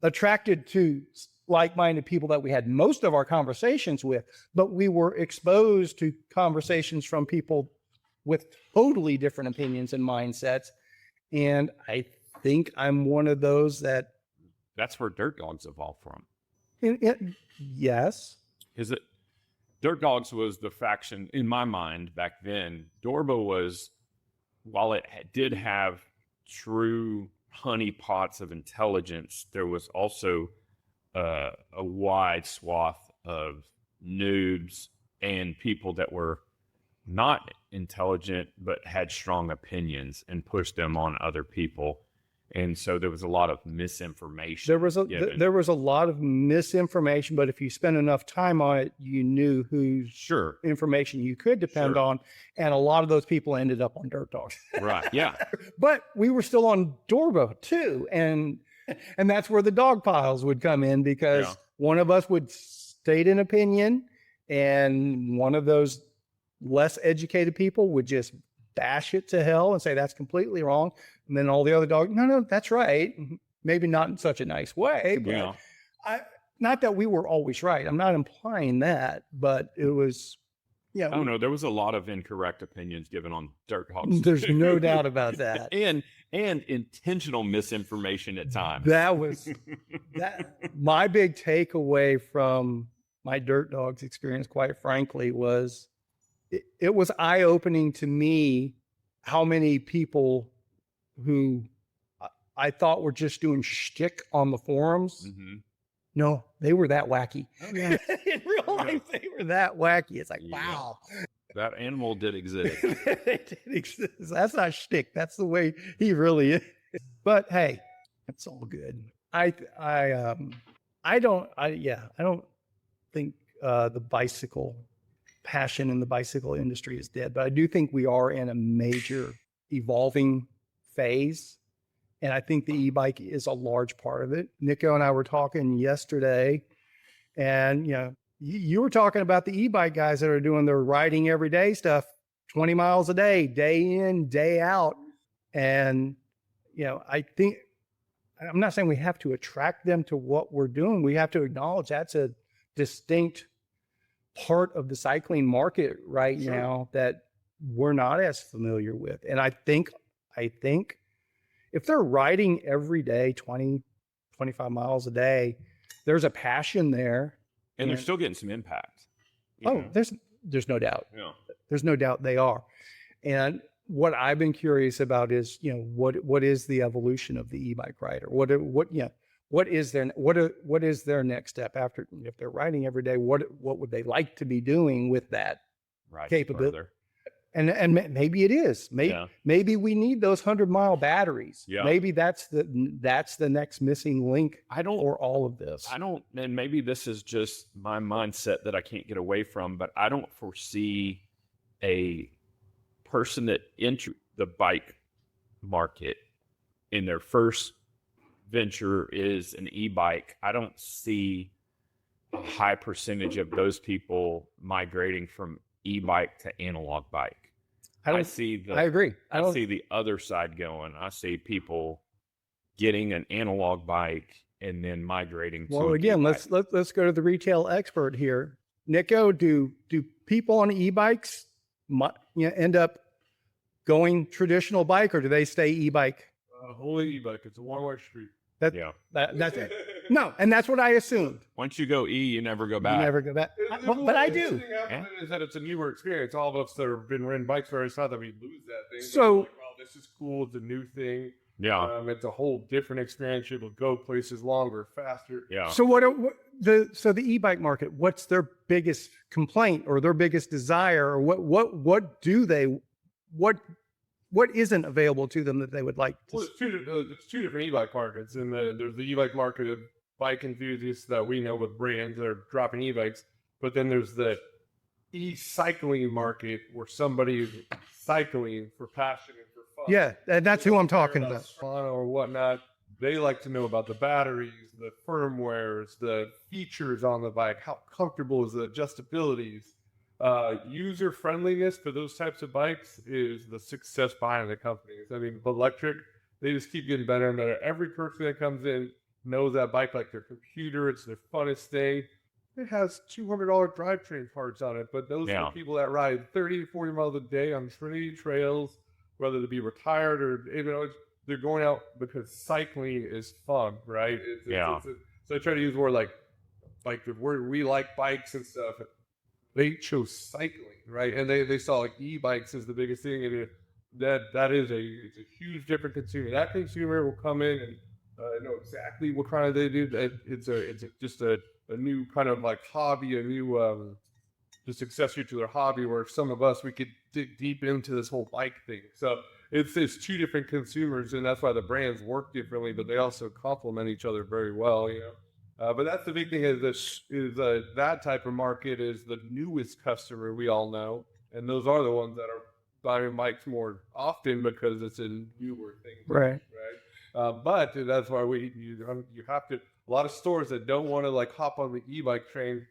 attracted to like-minded people that we had most of our conversations with, but we were exposed to conversations from people with totally different opinions and mindsets. And I think I'm one of those that's where Dirt Dogs evolved from. Yes. Is it? Dirt Dogs was the faction in my mind back then. Dorba was, while it did have true honeypots of intelligence, there was also a wide swath of noobs and people that were not intelligent but had strong opinions and pushed them on other people. And so there was a lot of misinformation. There was a lot of misinformation, but if you spent enough time on it, you knew whose information you could depend on. And a lot of those people ended up on Dirt Dogs. Right. Yeah. But we were still on Dorba too. And that's where the dog piles would come in, because one of us would state an opinion and one of those less educated people would just bash it to hell and say that's completely wrong. And then all the other dogs, no, that's right. Maybe not in such a nice way, but not that we were always right. I'm not implying that, but it was, I don't know. There was a lot of incorrect opinions given on Dirt Dogs. There's no doubt about that. and intentional misinformation at times. That was my big takeaway from my Dirt Dogs experience, quite frankly, was it was eye-opening to me how many people who I thought were just doing shtick on the forums. Mm-hmm. No, they were that wacky. Oh, yeah. In real life, they were that wacky. It's like, wow. That animal did exist. They did exist. That's not shtick. That's the way he really is. But hey, it's all good. I don't think the bicycle passion in the bicycle industry is dead, but I do think we are in a major evolving phase. And I think the e-bike is a large part of it. Nico and I were talking yesterday, and you were talking about the e-bike guys that are doing their riding every day stuff, 20 miles a day in, day out. And, I think, I'm not saying we have to attract them to what we're doing. We have to acknowledge that's a distinct part of the cycling market right now that we're not as familiar with. And I think if they're riding every day, 20, 25 miles a day, there's a passion there. And they're still getting some impact. There's no doubt. Yeah. There's no doubt they are. And what I've been curious about is, what is the evolution of the e-bike rider? What is their next step after, if they're riding every day, what would they like to be doing with that capability? Further. And maybe it is. Maybe we need those 100-mile batteries. Yeah. Maybe that's the next missing link for all of this. And maybe this is just my mindset that I can't get away from, but I don't foresee a person that entered the bike market in their first venture is an e-bike. I don't see a high percentage of those people migrating from e-bike to analog bike. I agree. I see the other side going. I see people getting an analog bike and then migrating to again, e-bike. let's go to the retail expert here. Nico, do people on e-bikes end up going traditional bike, or do they stay e-bike? Wholly e-bike. It's a one-way street. That's it. No, and that's what I assumed. Once you go you never go back. You never go back. But I do. Is that it's a newer experience. All of us that have been riding bikes for us, not that we lose that thing. So, like, this is cool. It's a new thing. Yeah. It's a whole different experience. You'll go places longer, faster. Yeah. So the e-bike market, what's their biggest complaint or their biggest desire, or what isn't available to them that they would like to? Well, it's two different e-bike markets, and there's the e-bike market of bike enthusiasts that we know with brands that are dropping e-bikes, but then there's the e-cycling market where somebody is cycling for passion and for fun. Yeah, and that's who I'm talking about. Fun or whatnot. They like to know about the batteries, the firmwares, the features on the bike, how comfortable is the adjustabilities. User friendliness for those types of bikes is the success behind the companies. I mean, electric, they just keep getting better and better. Every person that comes in knows that bike like their computer. It's their funnest thing. It has $200 drivetrain parts on it, but those are people that ride 30 to 40 miles a day on pretty trails, whether to be retired or, they're going out because cycling is fun, right? So I try to use more like the word we like bikes and stuff. They chose cycling, right? And they saw like e-bikes as the biggest thing, and that is it's a huge different consumer. That consumer will come in and know exactly what kind of they do. It's just a new kind of like hobby, a new just accessory to their hobby. Where some of us we could dig deep into this whole bike thing. So it's two different consumers, and that's why the brands work differently, but they also complement each other very well, But that's the big thing is that type of market is the newest customer we all know, and those are the ones that are buying bikes more often because it's a newer thing, right? But that's why you have to. A lot of stores that don't want to like hop on the e-bike train.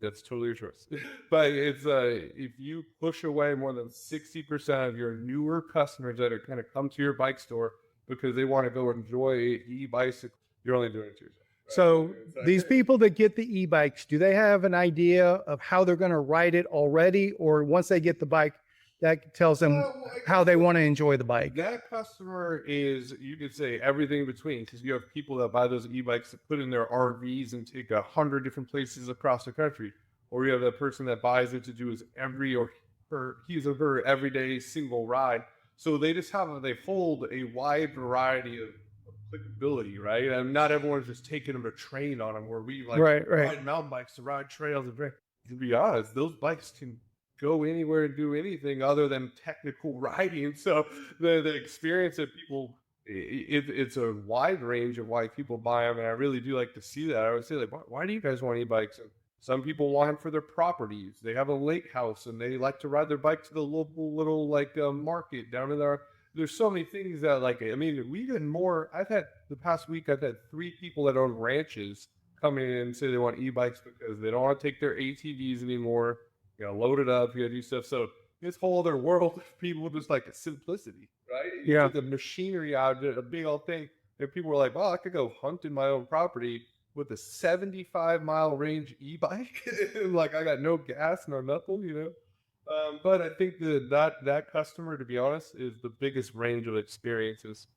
That's totally your choice. But it's if you push away more than 60% of your newer customers that are kind of come to your bike store because they want to go enjoy e-bicycle, you're only doing it to yourself. Right? So these people that get the e-bikes, do they have an idea of how they're going to ride it already? Or once they get the bike, that tells them how they want to enjoy the bike? That customer is, you could say, everything in between, because you have people that buy those e-bikes that put in their RVs and take 100 different places across the country. Or you have that person that buys it to do his his or her everyday single ride. So they hold a wide variety of applicability, right? And not everyone's just taking them to train on them, where we ride mountain bikes to ride trails. To be honest, those bikes can go anywhere and do anything other than technical riding. So the experience that people, it's a wide range of why people buy them, and I really do like to see that. I would say, like, why do you guys want e-bikes? And some people want them for their properties. They have a lake house and they like to ride their bike to the local little market down in there. There's so many things that we get more. The past week I've had 3 people that own ranches come in and say they want e-bikes because they don't want to take their ATVs anymore. You gotta load it up, you gotta do stuff. So this whole other world of people just like simplicity, right? You took the machinery out of a big old thing. And people were like, well, I could go hunt in my own property with a 75-mile range e-bike. Like, I got no gas, no nothing, But I think that customer, to be honest, is the biggest range of experiences.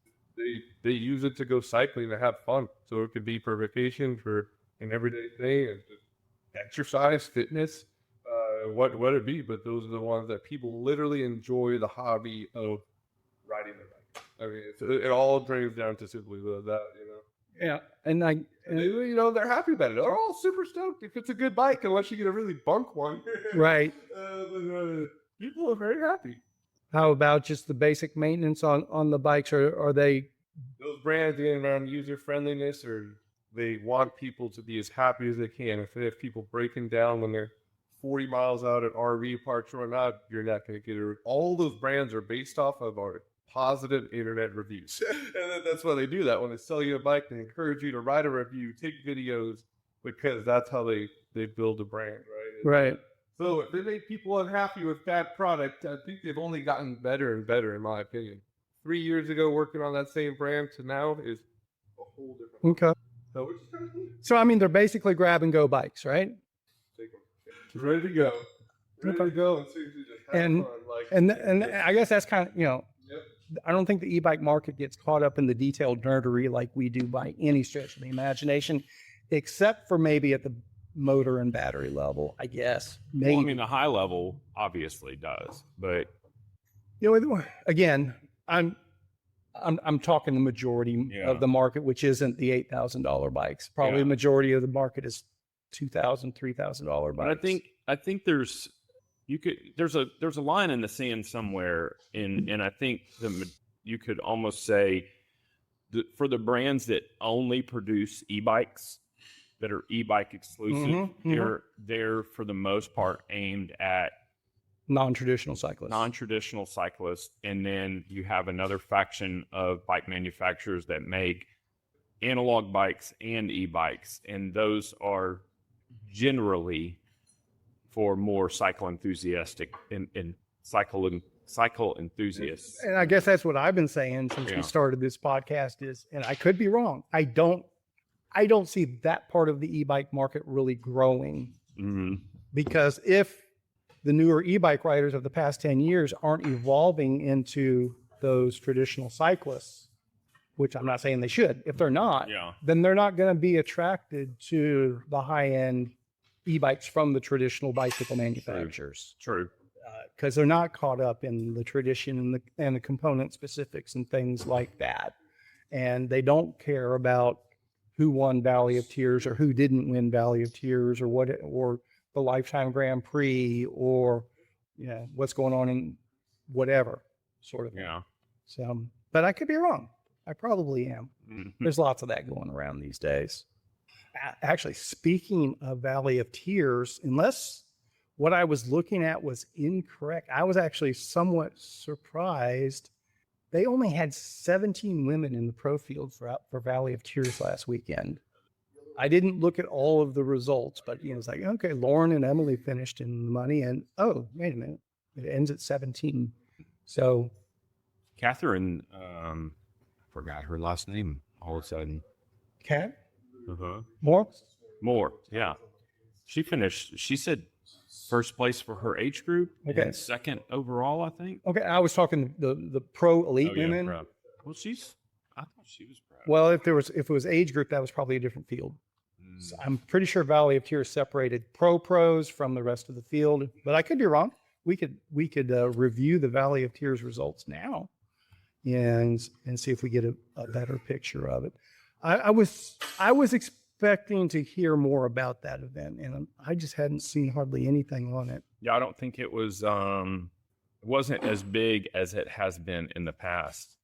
They use it to go cycling to have fun. So it could be for vacation, for an everyday thing, and just exercise, fitness. What it be, but those are the ones that people literally enjoy the hobby of riding their bike. I mean, it all brings down to simply that, Yeah, and they're happy about it. They're all super stoked if it's a good bike, unless you get a really bunk one. Right. People are very happy. How about just the basic maintenance on the bikes? Or are they? Those brands getting around user friendliness, or they want people to be as happy as they can. If they have people breaking down when they're 40 miles out at RV parks or not, you're not going to get it. All those brands are based off of our positive internet reviews. And that's why they do that. When they sell you a bike, they encourage you to write a review, take videos, because that's how they build a brand, right? Right. So if they make people unhappy with that product, I think they've only gotten better and better, in my opinion. 3 years ago, working on that same brand to now is a whole different. Okay. So which is kind of cool. So they're basically grab and go bikes, right? Ready to go. Ready to go and seriously just have fun. And I guess that's kind of, Yep. I don't think the e-bike market gets caught up in the detailed nerdery like we do by any stretch of the imagination, except for maybe at the motor and battery level, I guess. Maybe. Well, I mean, the high level obviously does, but Again, I'm talking the majority of the market, which isn't the $8,000 bikes. Probably the majority of the market is $2,000, $3,000 bikes. But I think there's a line in the sand somewhere, and I think you could almost say for the brands that only produce e-bikes that are e-bike exclusive, they're for the most part aimed at non-traditional cyclists. And then you have another faction of bike manufacturers that make analog bikes and e-bikes, and those are generally for more cycle enthusiastic and cycle enthusiasts. And I guess that's what I've been saying since we started this podcast is, and I could be wrong, I don't see that part of the e-bike market really growing, because if the newer e-bike riders of the past 10 years aren't evolving into those traditional cyclists, which I'm not saying they should, if they're not, then they're not going to be attracted to the high-end e-bikes from the traditional bicycle manufacturers. True. Because they're not caught up in the tradition and the component specifics and things like that. And they don't care about who won Valley of Tears or who didn't win Valley of Tears or the Lifetime Grand Prix or what's going on in whatever sort of thing. So, but I could be wrong. I probably am. There's lots of that going around these days. Actually, speaking of Valley of Tears, unless what I was looking at was incorrect, I was actually somewhat surprised. They only had 17 women in the pro field for Valley of Tears last weekend. I didn't look at all of the results, but it's like, okay, Lauren and Emily finished in the money, and oh, wait a minute, it ends at 17. So, Catherine, forgot her last name all of a sudden. Cat? More? Yeah. She finished. She said first place for her age group. Okay. And second overall, I think. Okay, I was talking the pro elite women. Pro. Well, I thought she was pro. Well, if it was age group, that was probably a different field. So I'm pretty sure Valley of Tears separated pros from the rest of the field, but I could be wrong. We could review the Valley of Tears results now, and see if we get a better picture of it. I was expecting to hear more about that event, and I just hadn't seen hardly anything on it. Yeah, I don't think it was. It wasn't as big as it has been in the past.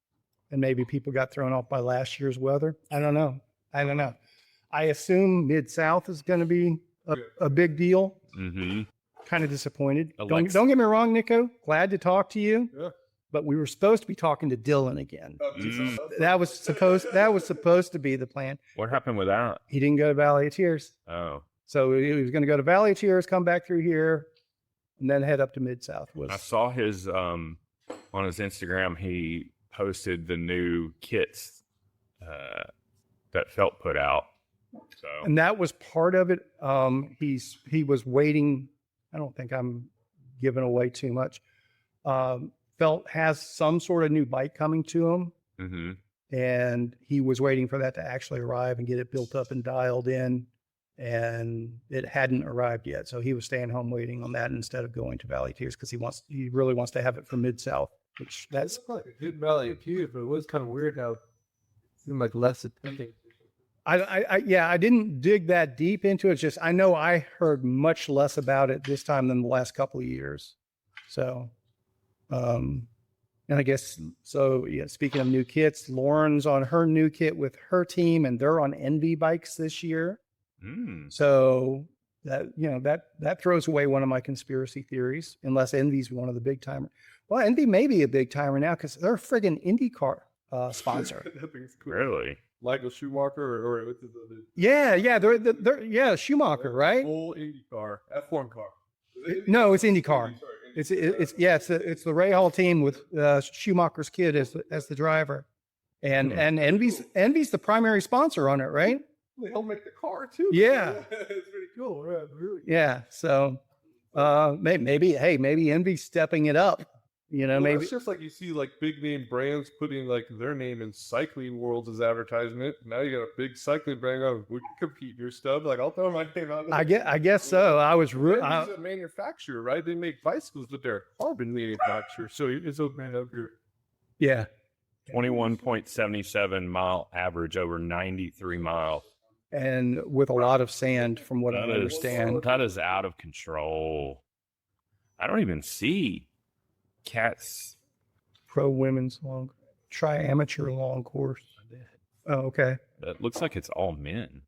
And maybe people got thrown off by last year's weather. I don't know. I assume Mid-South is going to be a big deal. Kind of disappointed. Don't get me wrong, Nico. Glad to talk to you. Yeah. But we were supposed to be talking to Dylan again. That was supposed to be the plan. What happened with that? He didn't go to Valley of Tears. Oh. So he was going to go to Valley of Tears, come back through here, and then head up to Mid-South. I saw his on his Instagram. He posted the new kits that Felt put out. So. And that was part of it. He was waiting. I don't think I'm giving away too much. Felt has some sort of new bike coming to him, and he was waiting for that to actually arrive and get it built up and dialed in, and it hadn't arrived yet. So he was staying home waiting on that instead of going to Valley Tears because he really wants to have it for Mid-South, which that's like a good Valley of Tears, but it was kind of weird how it seemed like less attending. I didn't dig that deep into it. It's just I know I heard much less about it this time than the last couple of years. So, and I guess so. Yeah. Speaking of new kits, Lauren's on her new kit with her team, and they're on Envy bikes this year. So that throws away one of my conspiracy theories, unless Envy's one of the big timers. Well, Envy may be a big timer now because they're a friggin' IndyCar sponsor. That thing's cool. Really? Michael Schumacher or what's his other? They're Schumacher, right? Full IndyCar, F1 car. No, it's IndyCar. It's the Ray Hall team with Schumacher's kid as the driver, and Envy's the primary sponsor on it, right? They help make the car too. Yeah, it's pretty cool. Yeah, really. Yeah, so maybe Envy's stepping it up. Maybe it's just like you see like big name brands putting like their name in cycling worlds as advertisement. Now you got a big cycling brand going, we can compete in your stuff. Like I'll throw my name out. I guess so. I was a manufacturer, right? They make bicycles, but they're a carbon manufacturer. So it's open up here. Yeah. 21.77 mile average over 93 miles. And with a lot of sand, from what I understand. That is out of control. I don't even see cats. Pro women's long, try amateur long course. Oh, okay. It looks like it's all men.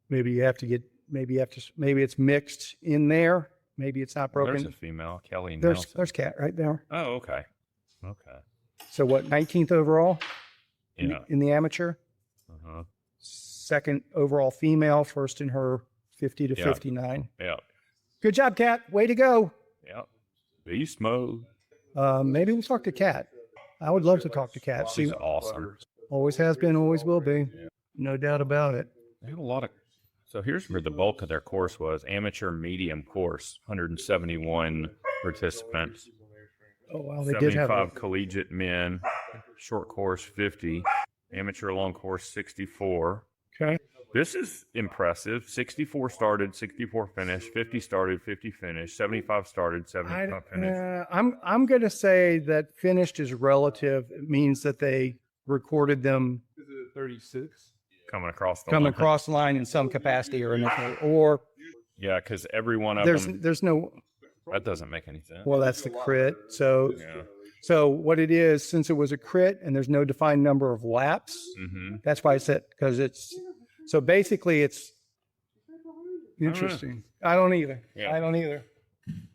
Maybe it's mixed in there. Maybe it's not broken. There's a female, Kelly There's Nelson. cat right there. Oh, okay. Okay. So what, 19th overall Yeah. in the amateur? Uh-huh. Second overall female, first in her 50 to Yeah. 59. Yeah. Good job, Kat. Way to go. Yeah. Beast mode. Maybe we'll talk to Kat. I would love to talk to Kat. She's She awesome. always has been, always will be. No doubt about it. They have a lot of. So here's where the bulk of their course was: amateur medium course, 171 participants. Oh, wow. They did have 75 collegiate men, short course 50, amateur long course 64. Okay. This is impressive. 64 started, 64 finished, 50 started, 50 finished, 75 started, 75 finished. I'm going to say that finished is relative. It means that they recorded them Is it 36? Coming across the come line. across the line in some capacity or another. Or Yeah, because every one of them, there's no, that doesn't make any sense. well, that's the crit. So Yeah. So what it is, since it was a crit and there's no defined number of laps, Mm-hmm. that's why I said, because it's, so basically it's interesting. I don't either. Yeah. I don't either.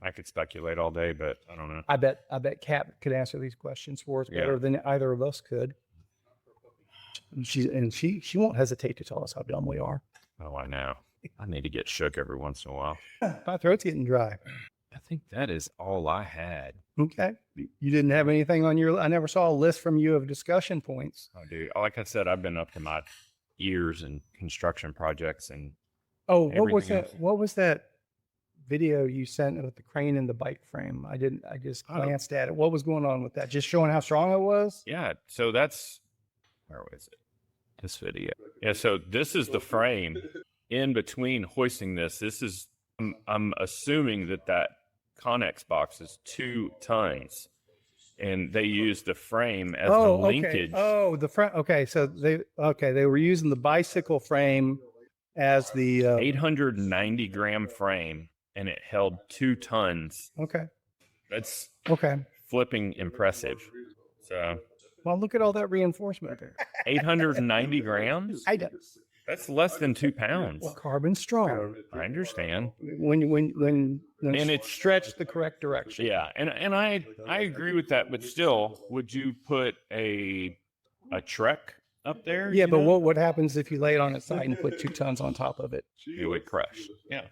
I could speculate all day, but I don't know. I bet Kat could answer these questions for us better Yeah. than either of us could. And she won't hesitate to tell us how dumb we are. Oh, I know. I need to get shook every once in a while. My throat's getting dry. I think that is all I had. Okay. You didn't have anything on your, I never saw a list from you of discussion points. I do. Like I said, I've been up to my ears in construction projects, and Oh, what was Everything that? else. What was that video you sent with the crane and the bike frame? I just Oh. glanced at it. What was going on with that? Just showing how strong it was? yeah. So that's, where was it? This video. Yeah. So this is the frame. In between hoisting this is, I'm assuming that Connex box is 2 tons, and they use the frame as the linkage. okay. Oh, the front. Okay, so they were using the bicycle frame as the 890 gram frame, and it held 2 tons. okay. That's Okay. flipping impressive. So Well, look at all that reinforcement there. 890 grams? I don't. That's less than 2 pounds. Carbon strong I understand. when And it's stretched the correct direction. Yeah, and I agree with that, but still, would you put a Trek up there? Yeah, you but know? what happens if you lay it on its side and put 2 tons on top of it? It would crush. Yeah.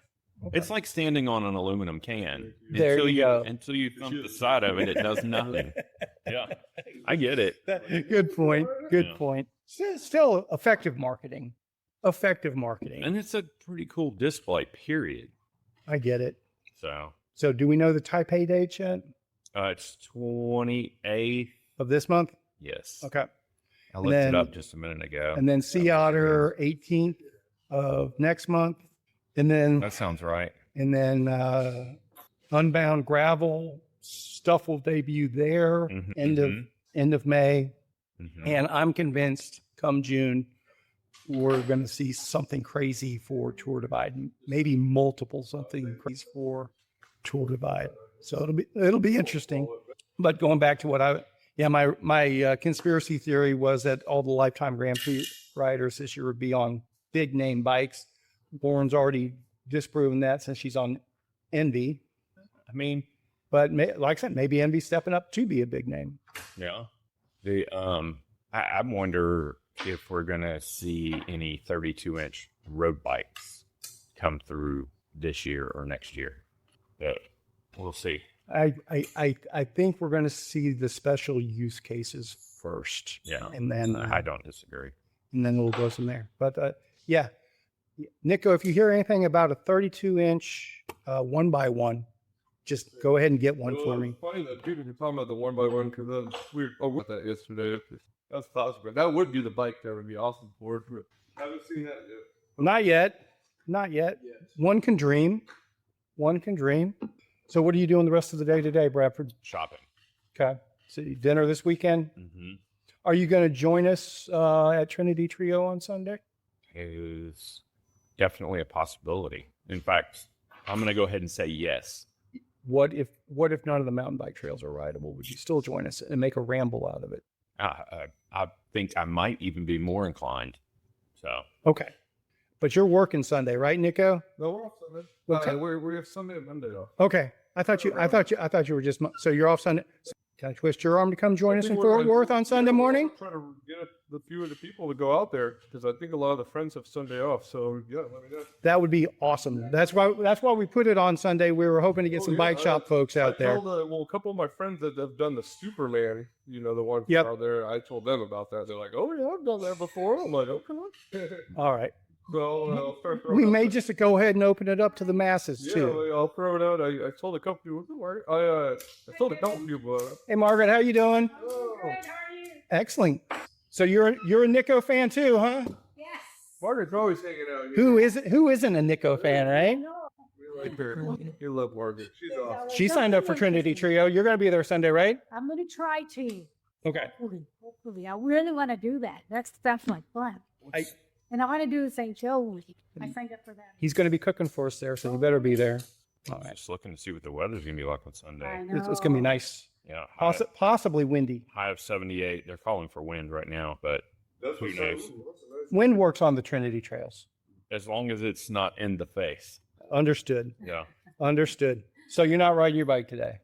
It's like standing on an aluminum can. There you go. Until you thump the side of it, it does nothing. Yeah. I get it. Good point. Good Yeah. point. Still effective marketing. Effective marketing. And it's a pretty cool display, period. I get it. So So do we know the Taipei date yet it's 28th. of this month? Yes. Okay. I looked then- it up just a minute ago. And then Sea Otter 18th of next month. And then That sounds right. Unbound Gravel stuff will debut there Mhm, end of May. mhm. And I'm convinced come June we're going to see something crazy for Tour Divide, maybe multiple something crazy for Tour Divide. So it'll be interesting. But going back to what my conspiracy theory was that all the Lifetime Grand Prix riders this year would be on big name bikes. Lauren's already disproven that since she's on Envy. I mean, But like I said, maybe Envy's stepping up to be a big name. yeah. The I wonder if we're gonna see any 32-inch road bikes come through this year or next year. But we'll see. I think we're going to see the special use cases first. Yeah. And then I don't disagree. we'll go from there. But yeah, Nico, if you hear anything about a 32-inch 1x1, just go ahead and get one for me. It's funny that people are talking about the 1x1 because we were about that yesterday. That's possible. That would be the bike that would be awesome for it. I haven't seen that yet. Not yet. One can dream. So what are you doing the rest of the day today, Bradford? Shopping. Okay. So dinner this weekend? Mm-hmm. Are you going to join us at Trinity Trio on Sunday? Is definitely a possibility. In fact, I'm going to go ahead and say yes. What if none of the mountain bike trails are rideable? Would you still join us and make a ramble out of it? I think I might even be more inclined. So Okay. But you're working Sunday, right, Nico? No, we're off Sunday. Okay. We have Sunday and Monday off. Okay. I thought you were just, so you're off Sunday. Can I twist your arm to come join us in Fort Worth on Sunday morning? Trying to get the few of the people to go out there because I think a lot of the friends have Sunday off. So yeah, let me know. That would be awesome. That's why we put it on Sunday. We were hoping to get some bike shop folks out there. A couple of my friends that have done the Superman, the ones Yep. out there, I told them about that. They're like, "Oh yeah, I've done that before." I'm like, "Okay." All right. So We may just go ahead and open it up to the masses too. I'll throw it out. I told a couple people, don't worry. I told a couple people. Hey, Margaret, how you doing? Oh, Excellent. So you're a Nico fan too, huh? Yes. Margaret's always hanging out. Who isn't a Nico fan, right? We like her. You love Margaret. She's awesome. She signed up for Trinity Trio. You're going to be there Sunday, right? I'm going to try to. Okay. Hopefully. I really want to do that. That's my fun. And I want to do the St. Joe week. I signed up for that. He's going to be cooking for us there, so you better be there. All right. Just looking to see what the weather's going to be like on Sunday. I know. It's going to be nice. Yeah. Possibly windy. High of 78. They're calling for wind right now, but who knows? Wind works on the Trinity trails. As long as it's not in the face. Understood. Yeah. Understood. So you're not riding your bike today?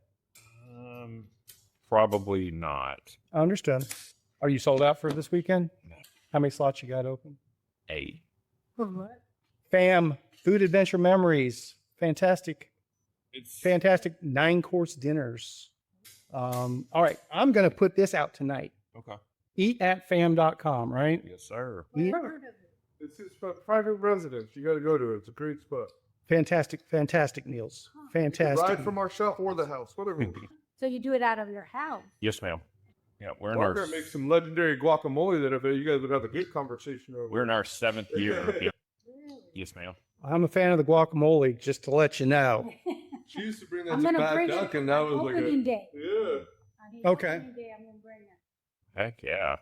Probably not. Understood. Are you sold out for this weekend? No. How many slots you got open? 8. For what? FAM, Food Adventure Memories. Fantastic. It's Fantastic 9-course dinners. All right. I'm going to put this out tonight. okay. Eatatfam.com, right? Yes, sir. Eat- Never heard of it. It's his private residence. You got to go to it. It's a great spot. Fantastic meals. Fantastic. Ride from our shop or the house, whatever. So you do it out of your house. Yes, ma'am. Yeah, we're in Margaret our makes some legendary guacamole that if you guys would have a good conversation over. we're in our 7th year. Yeah. Really? Yes, ma'am. I'm a fan of the guacamole, just to let you know. She used to bring that I'm to going to Bad bring Duck, it and that on was like opening day. yeah. Okay. Opening day, I'm going to bring it. Heck yeah.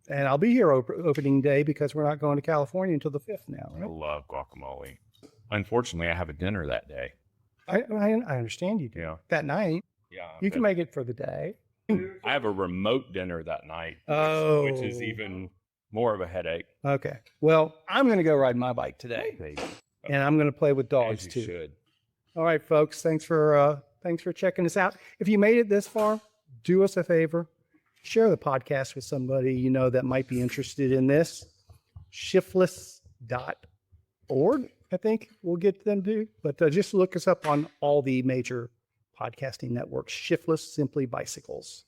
And I'll be here opening day because we're not going to California until the 5th now. I Right? love guacamole. Unfortunately, I have a dinner that day. I understand you do. Yeah. That night, Yeah. you can make it for the day. I have a remote dinner that night, Oh. which is even more of a headache. Okay. Well, I'm going to go ride my bike today, Baby. and I'm going to play with dogs As you too. should. All right, folks. Thanks for checking us out. If you made it this far, do us a favor. Share the podcast with somebody you know that might be interested in this. Shiftless.org, I think we'll get them to. But just look us up on all the major podcasting networks. Shiftless, simply bicycles.